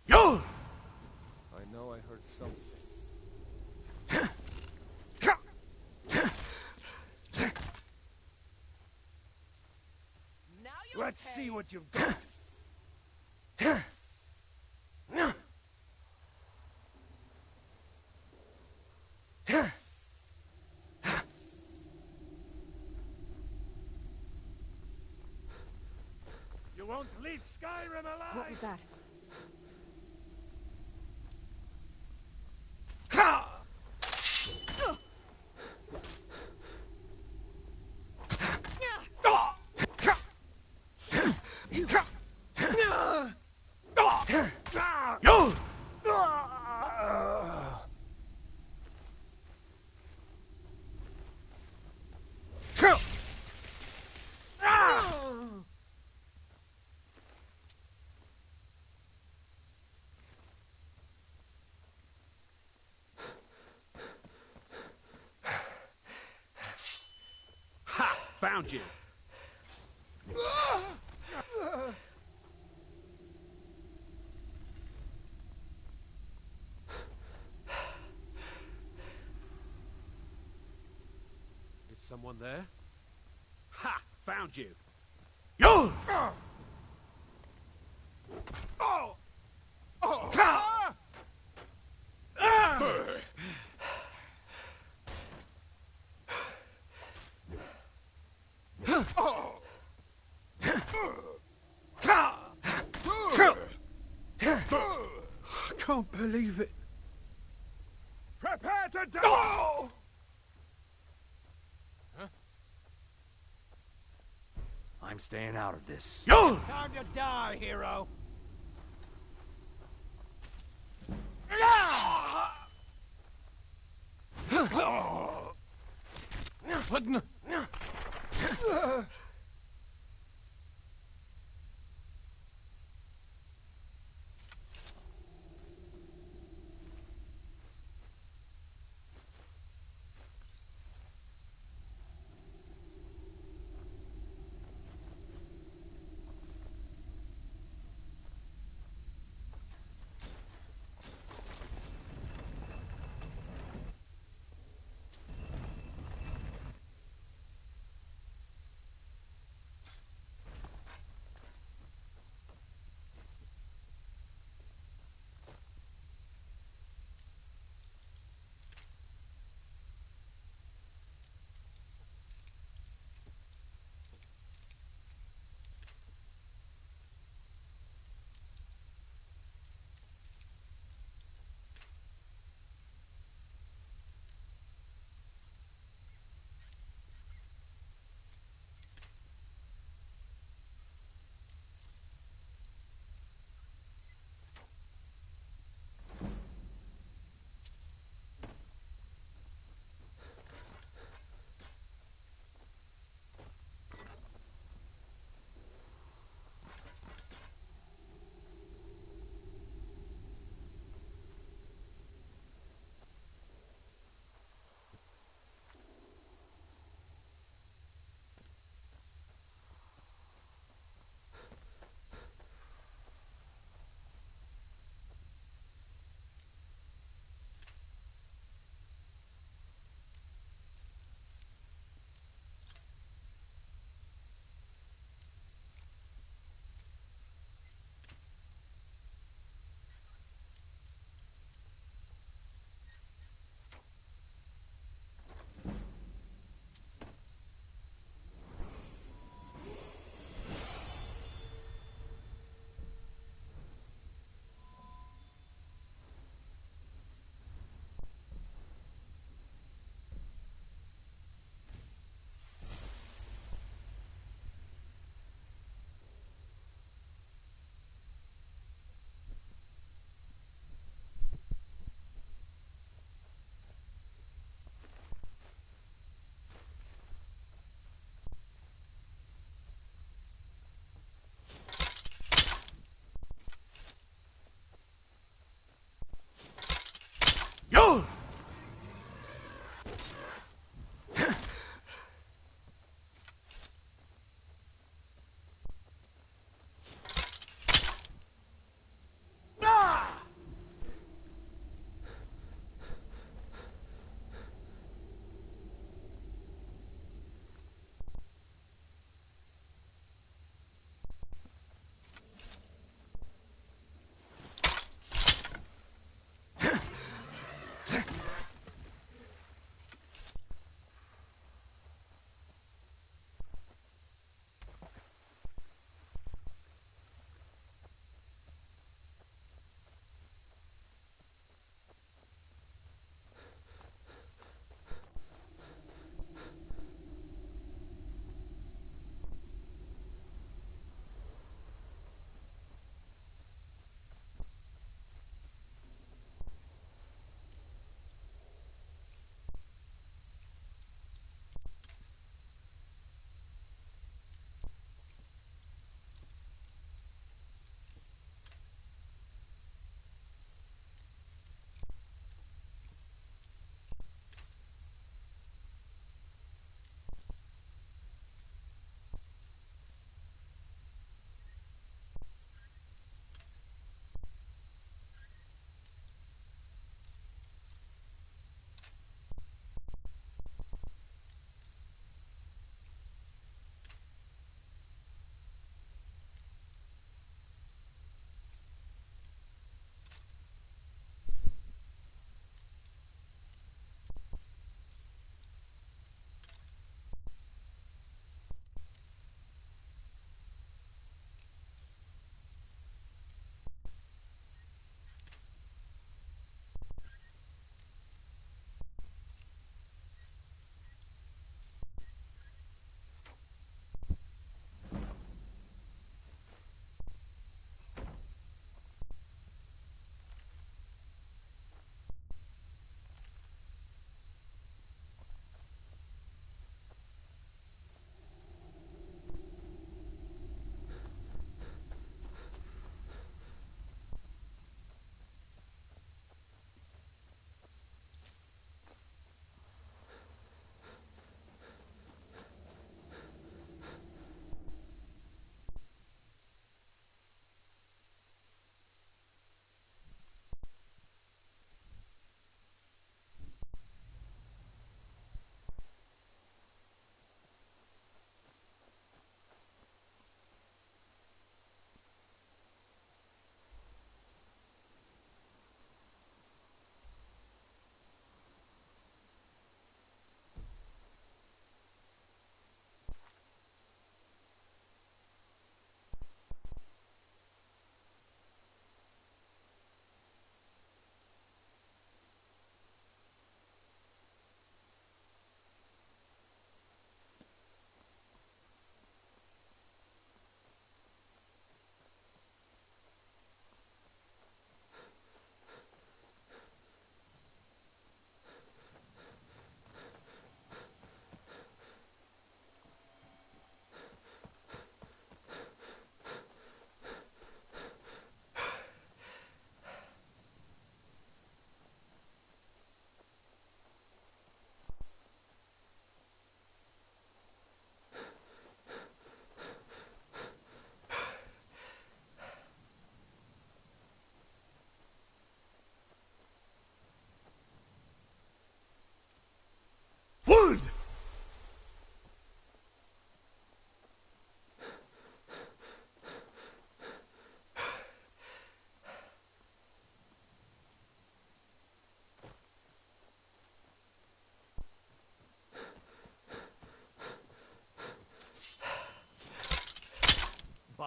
Yo! I know I heard something. Let's see what you've got. You won't leave Skyrim alive! What was that? Yo! Ha! Found you! Is someone there? Ha! Found you! Yo! I can't believe it. Prepare to die! Oh! I'm staying out of this. Time to die, hero!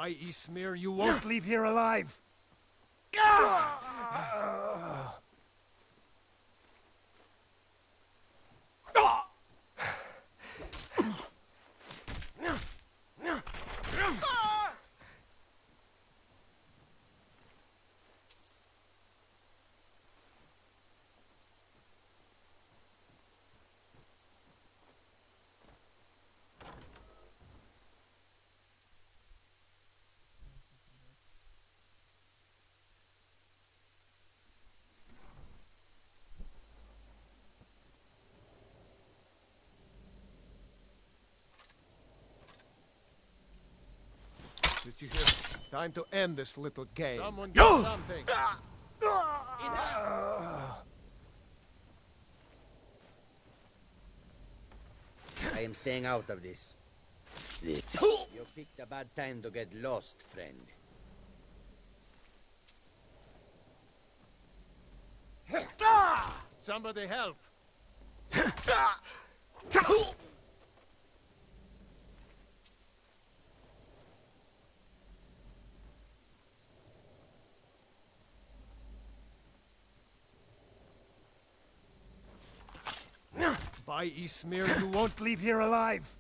By Ismir, you won't leave here alive! Did you hear? Time to end this little game. Someone do something. I am staying out of this. You picked a bad time to get lost, friend. Somebody help! By Ismir, you won't leave here alive!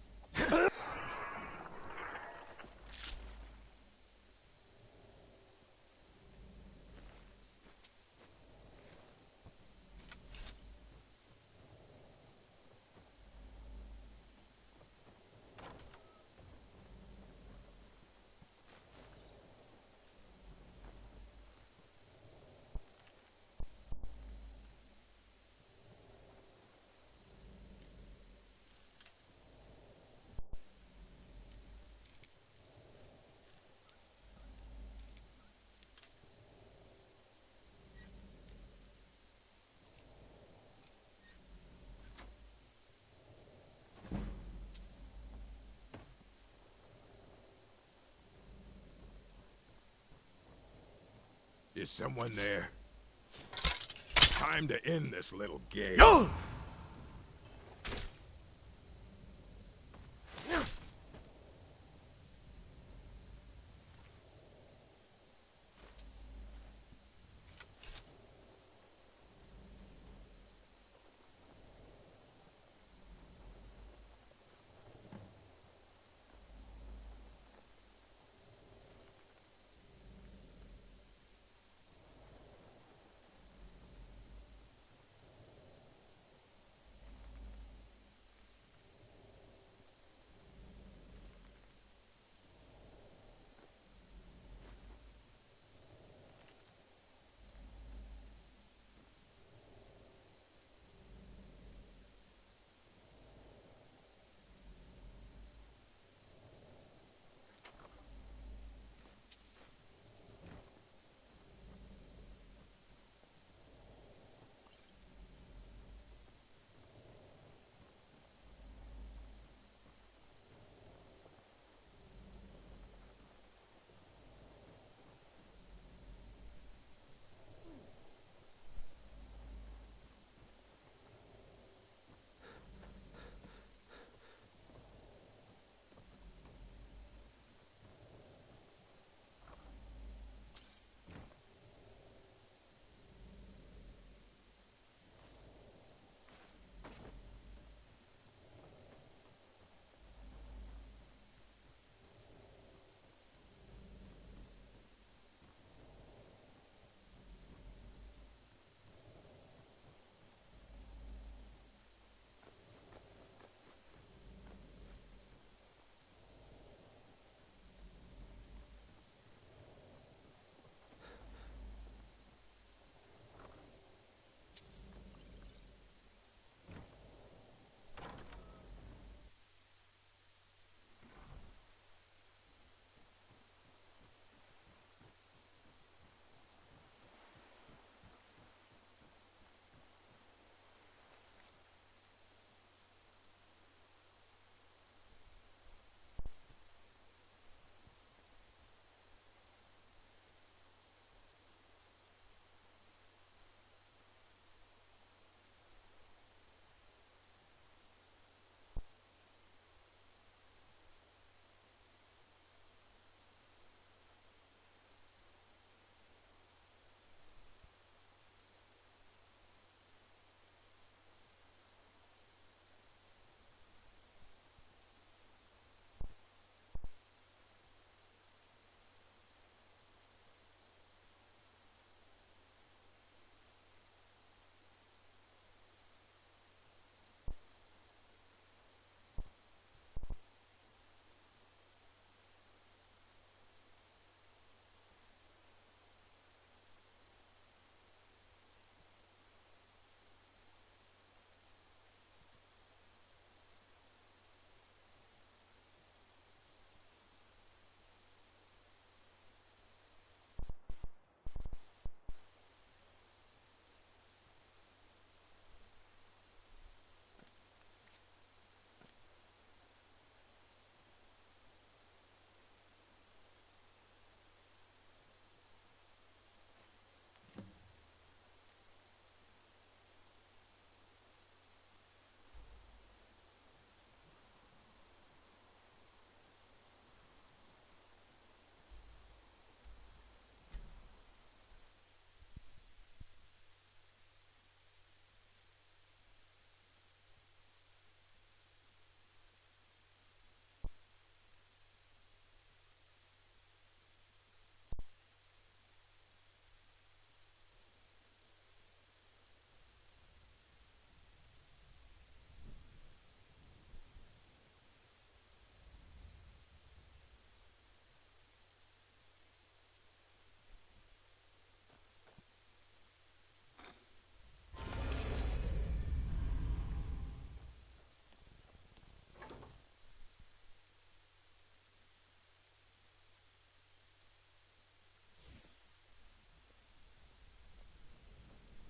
Is someone there? Time to end this little game.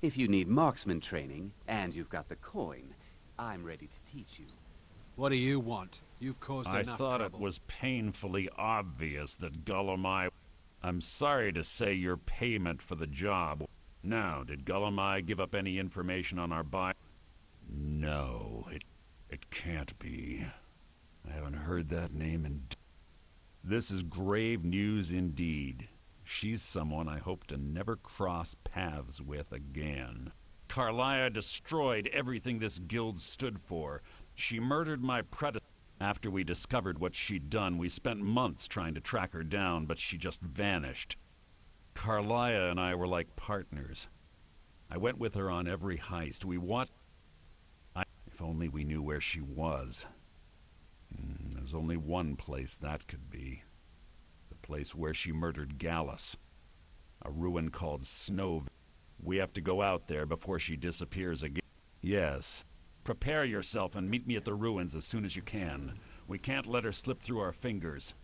If you need marksman training, and you've got the coin, I'm ready to teach you. What do you want? You've caused I enough thought trouble. it was painfully obvious that Gullumai... I'm sorry to say your payment for the job. Now, did Gullumai give up any information on our buy? No, it can't be. I haven't heard that name in... This is grave news indeed. She's someone I hope to never cross paths with again. Carlia destroyed everything this guild stood for. She murdered my predecessor. After we discovered what she'd done, we spent months trying to track her down, but she just vanished. Carlia and I were like partners. I went with her on every heist. If only we knew where she was. There's only one place that could be. The place where she murdered Gallus. A ruin called Snow. We have to go out there before she disappears again. Yes. Prepare yourself and meet me at the ruins as soon as you can. We can't let her slip through our fingers.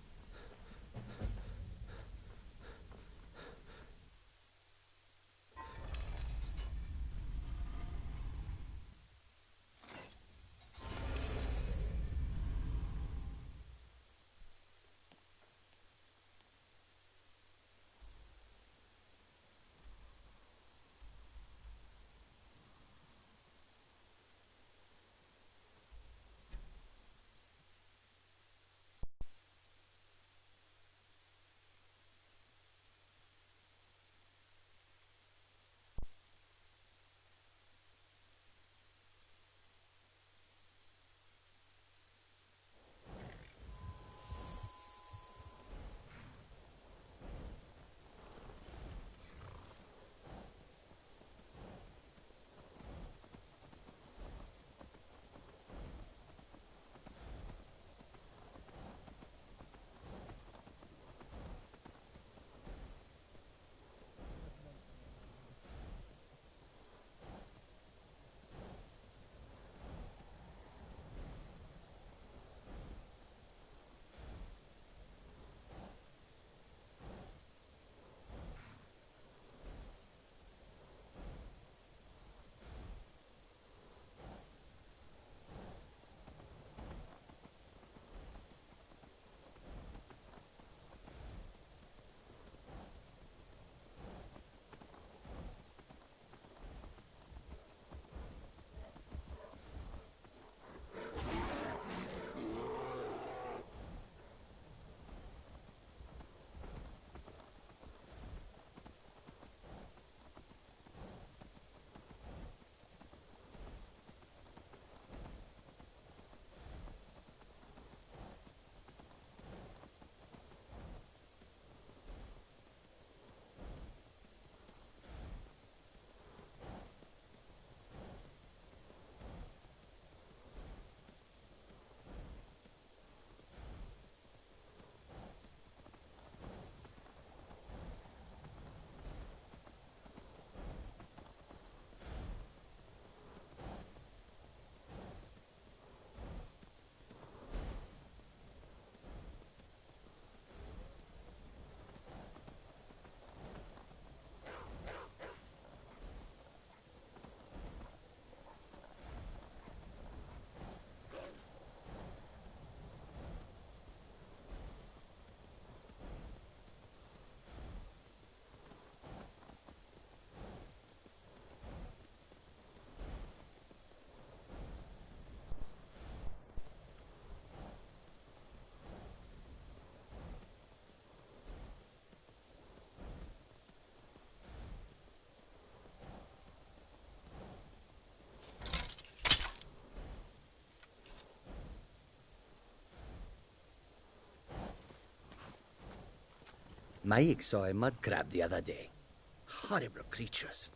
Mike saw a mud crab the other day. Horrible creatures.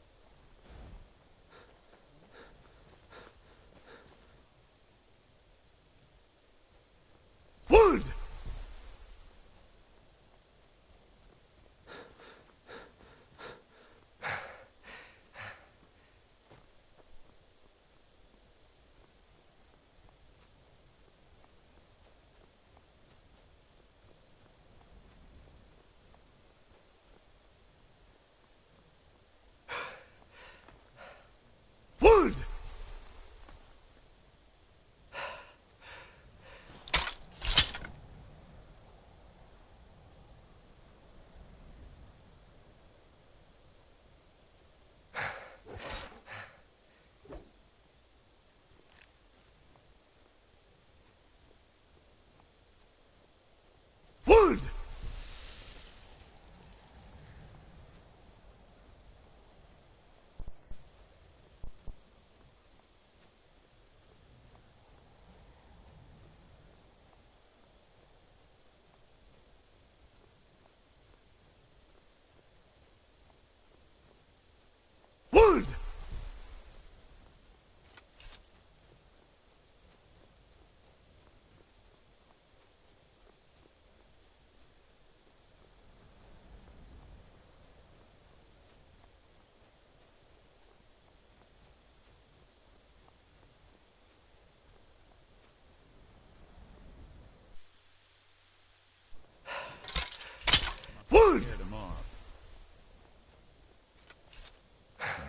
Hold!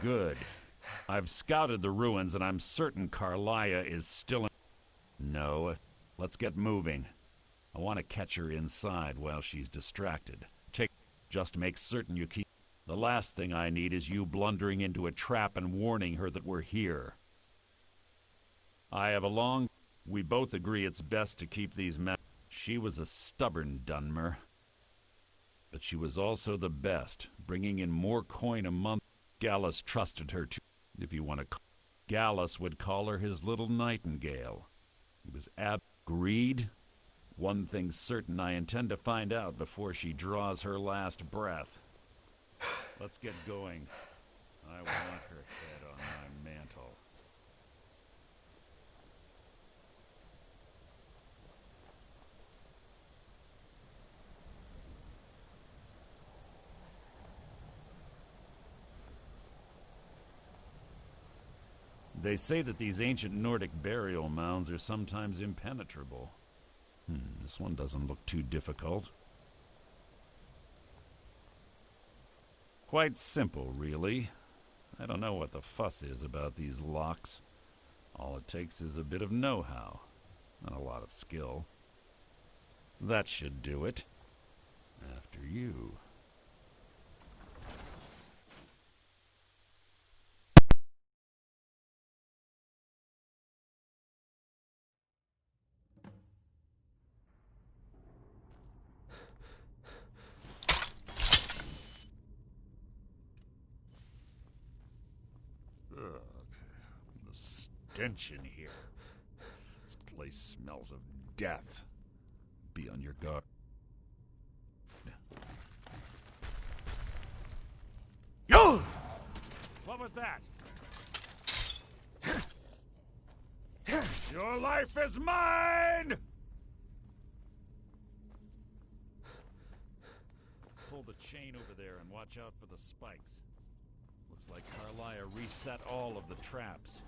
Good. I've scouted the ruins, and I'm certain Carlia is still in... No, let's get moving. I want to catch her inside while she's distracted. Just make certain you keep... The last thing I need is you blundering into a trap and warning her that we're here. I have a long... We both agree it's best to keep these men... She was a stubborn Dunmer. But she was also the best, bringing in more coin a month. Gallus trusted her to... If you want to... Gallus would call her his little nightingale. He was greed. One thing's certain, I intend to find out before she draws her last breath. Let's get going. I want her head on my mantle. They say that these ancient Nordic burial mounds are sometimes impenetrable. This one doesn't look too difficult. Quite simple, really. I don't know what the fuss is about these locks. All it takes is a bit of know-how, and a lot of skill. That should do it. After you. Stench in here. This place smells of death. Be on your guard. Yo! What was that? Your life is mine! Pull the chain over there and watch out for the spikes. Looks like Carlia reset all of the traps.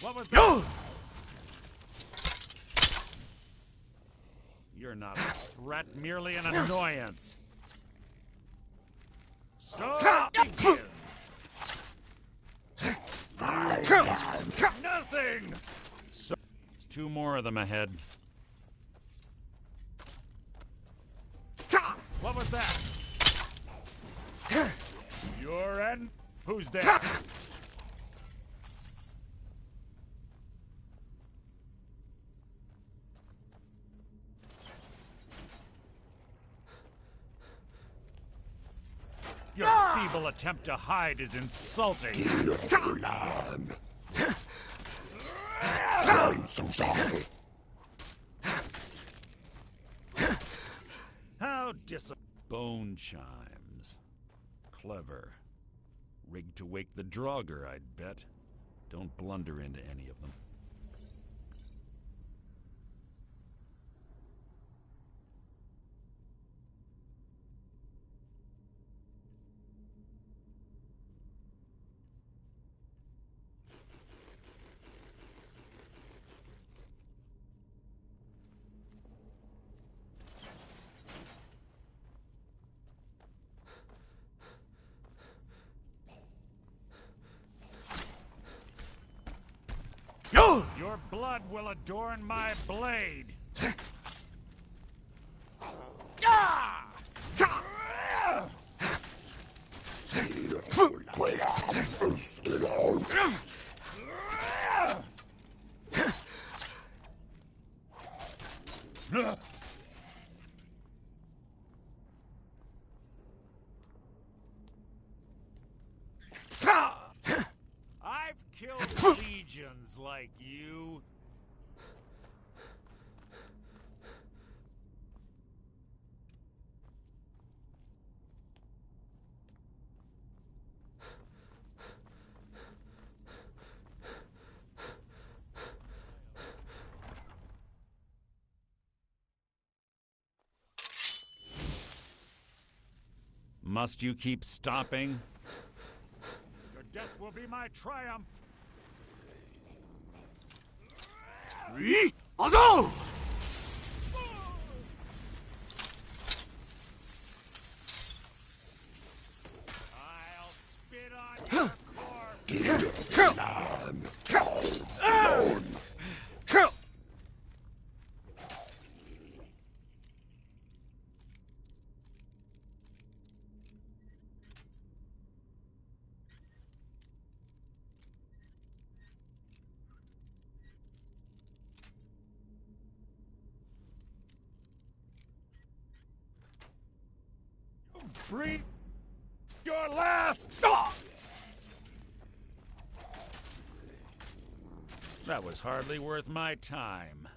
What was that? You're not a threat, merely an annoyance. So it begins. Nothing! So, there's two more of them ahead. What was that? You're in? Who's there? Your feeble attempt to hide is insulting. I'm so sorry. How bone chimes. Clever. Rigged to wake the Draugr, I'd bet. Don't blunder into any of them. Your blood will adorn my blade. I've killed legions like you. Must you keep stopping? Your death will be my triumph. Azul! I'll spit on your corpse. Breathe your last. That was hardly worth my time.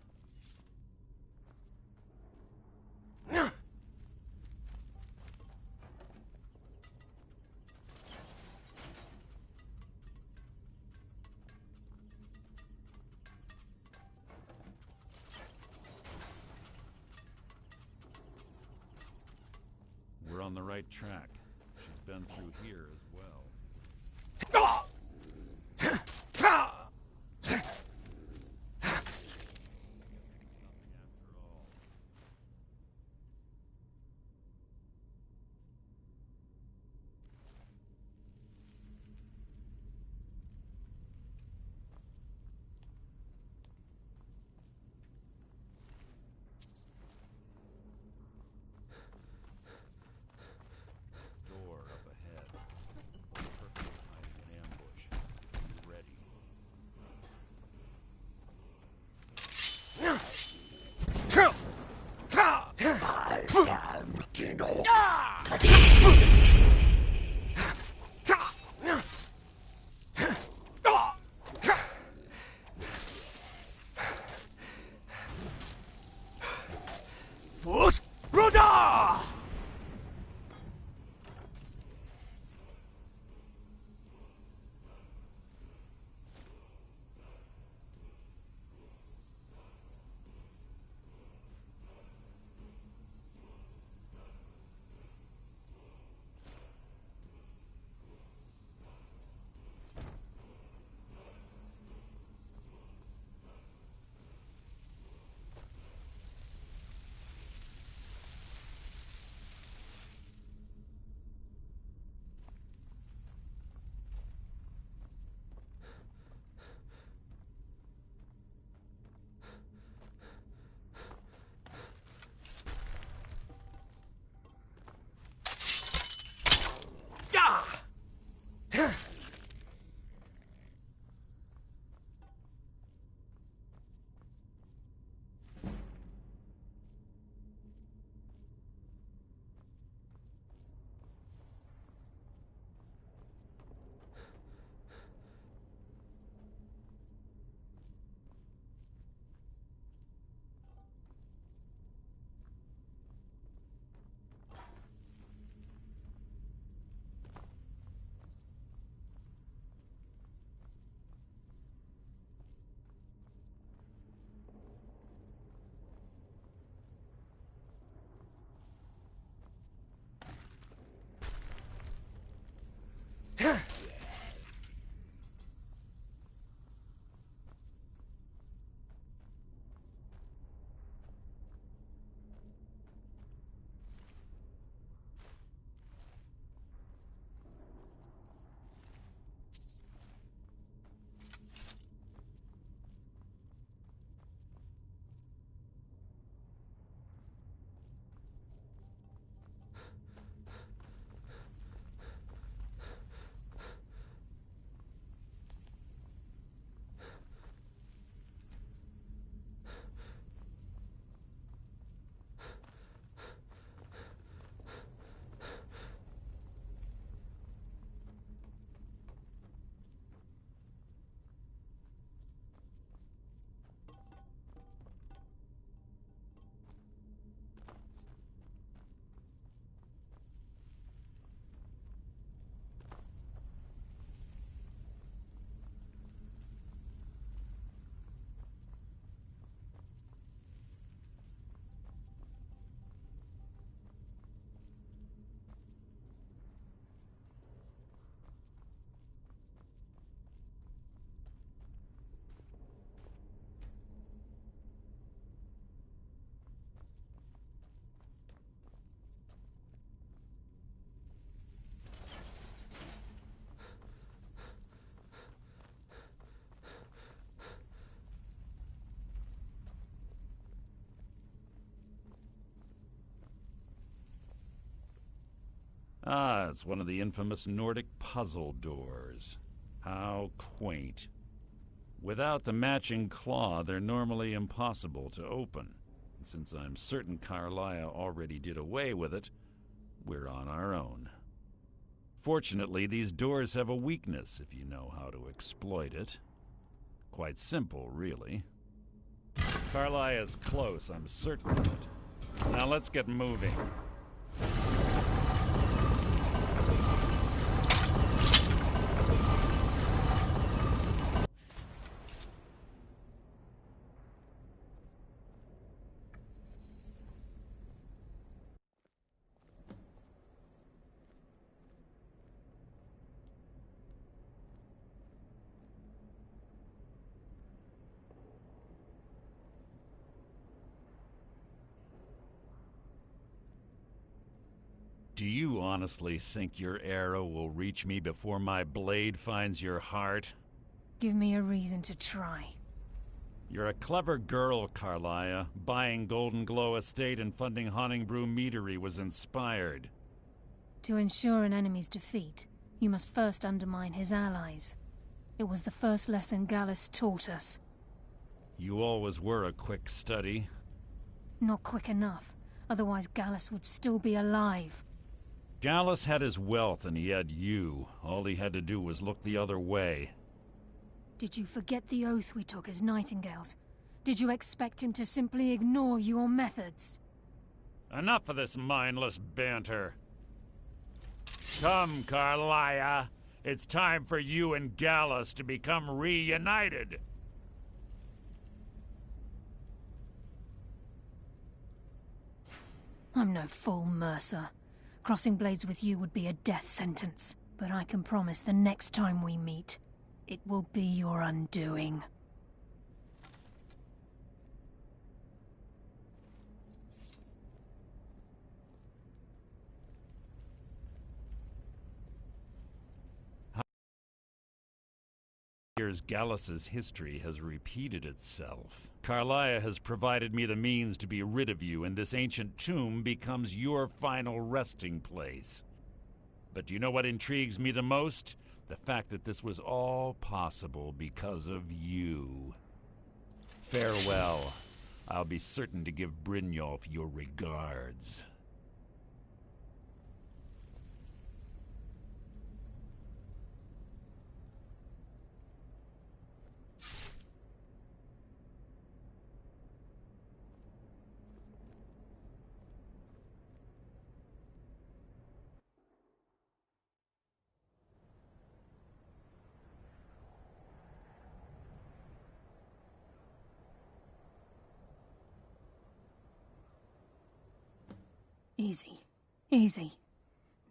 We're on the right track. She's been through here as well. Door up ahead. Perfect hiding an ambush. Be ready. Ruda! Ah, it's one of the infamous Nordic puzzle doors. How quaint. Without the matching claw, they're normally impossible to open. And since I'm certain Carlia already did away with it, we're on our own. Fortunately, these doors have a weakness if you know how to exploit it. Quite simple, really. Carlia's close, I'm certain of it. Now let's get moving. Do you honestly think your arrow will reach me before my blade finds your heart? Give me a reason to try. You're a clever girl, Carlia. Buying Golden Glow Estate and funding Honningbrew Meadery was inspired. To ensure an enemy's defeat, you must first undermine his allies. It was the first lesson Gallus taught us. You always were a quick study. Not quick enough, otherwise Gallus would still be alive. Gallus had his wealth and he had you. All he had to do was look the other way. Did you forget the oath we took as Nightingales? Did you expect him to simply ignore your methods? Enough of this mindless banter. Come, Carlia. It's time for you and Gallus to become reunited. I'm no fool, Mercer. Crossing blades with you would be a death sentence. But I can promise the next time we meet, it will be your undoing. Years Gallus's history has repeated itself. Carlia has provided me the means to be rid of you, and this ancient tomb becomes your final resting place. But do you know what intrigues me the most? The fact that this was all possible because of you. Farewell. I'll be certain to give Brynjolf your regards. Easy. Easy.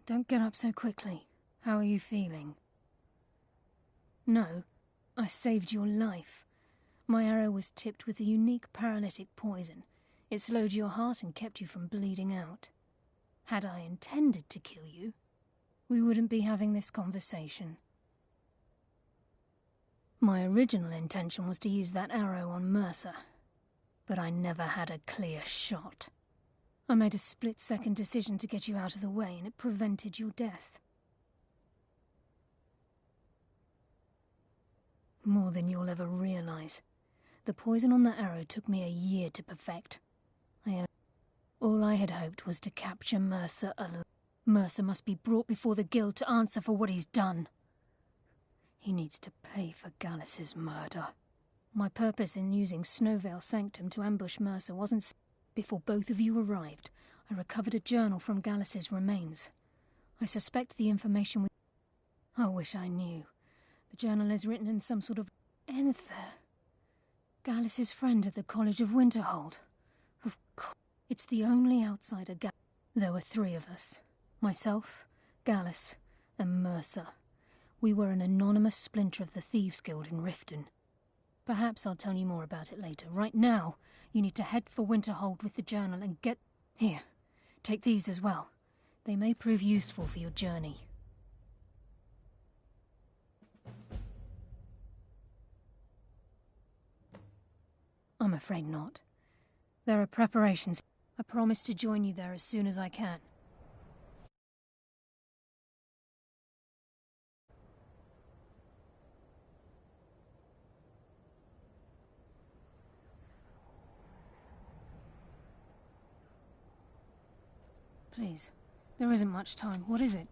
Don't get up so quickly. How are you feeling? No, I saved your life. My arrow was tipped with a unique paralytic poison. It slowed your heart and kept you from bleeding out. Had I intended to kill you, we wouldn't be having this conversation. My original intention was to use that arrow on Mercer, but I never had a clear shot. I made a split-second decision to get you out of the way, and it prevented your death. More than you'll ever realize. The poison on that arrow took me a year to perfect. All I had hoped was to capture Mercer alone. Mercer must be brought before the guild to answer for what he's done. He needs to pay for Gallus's murder. My purpose in using Snowvale Sanctum to ambush Mercer wasn't... Before both of you arrived, I recovered a journal from Gallus's remains. I suspect the information I wish I knew. The journal is written in some sort of... Enther. Gallus's friend at the College of Winterhold. Of course. It's the only outsider There were 3 of us. Myself, Gallus, and Mercer. We were an anonymous splinter of the Thieves Guild in Riften. Perhaps I'll tell you more about it later. Right now, you need to head for Winterhold with the journal and get... Here, take these as well. They may prove useful for your journey. I'm afraid not. There are preparations. I promise to join you there as soon as I can. Please. There isn't much time. What is it?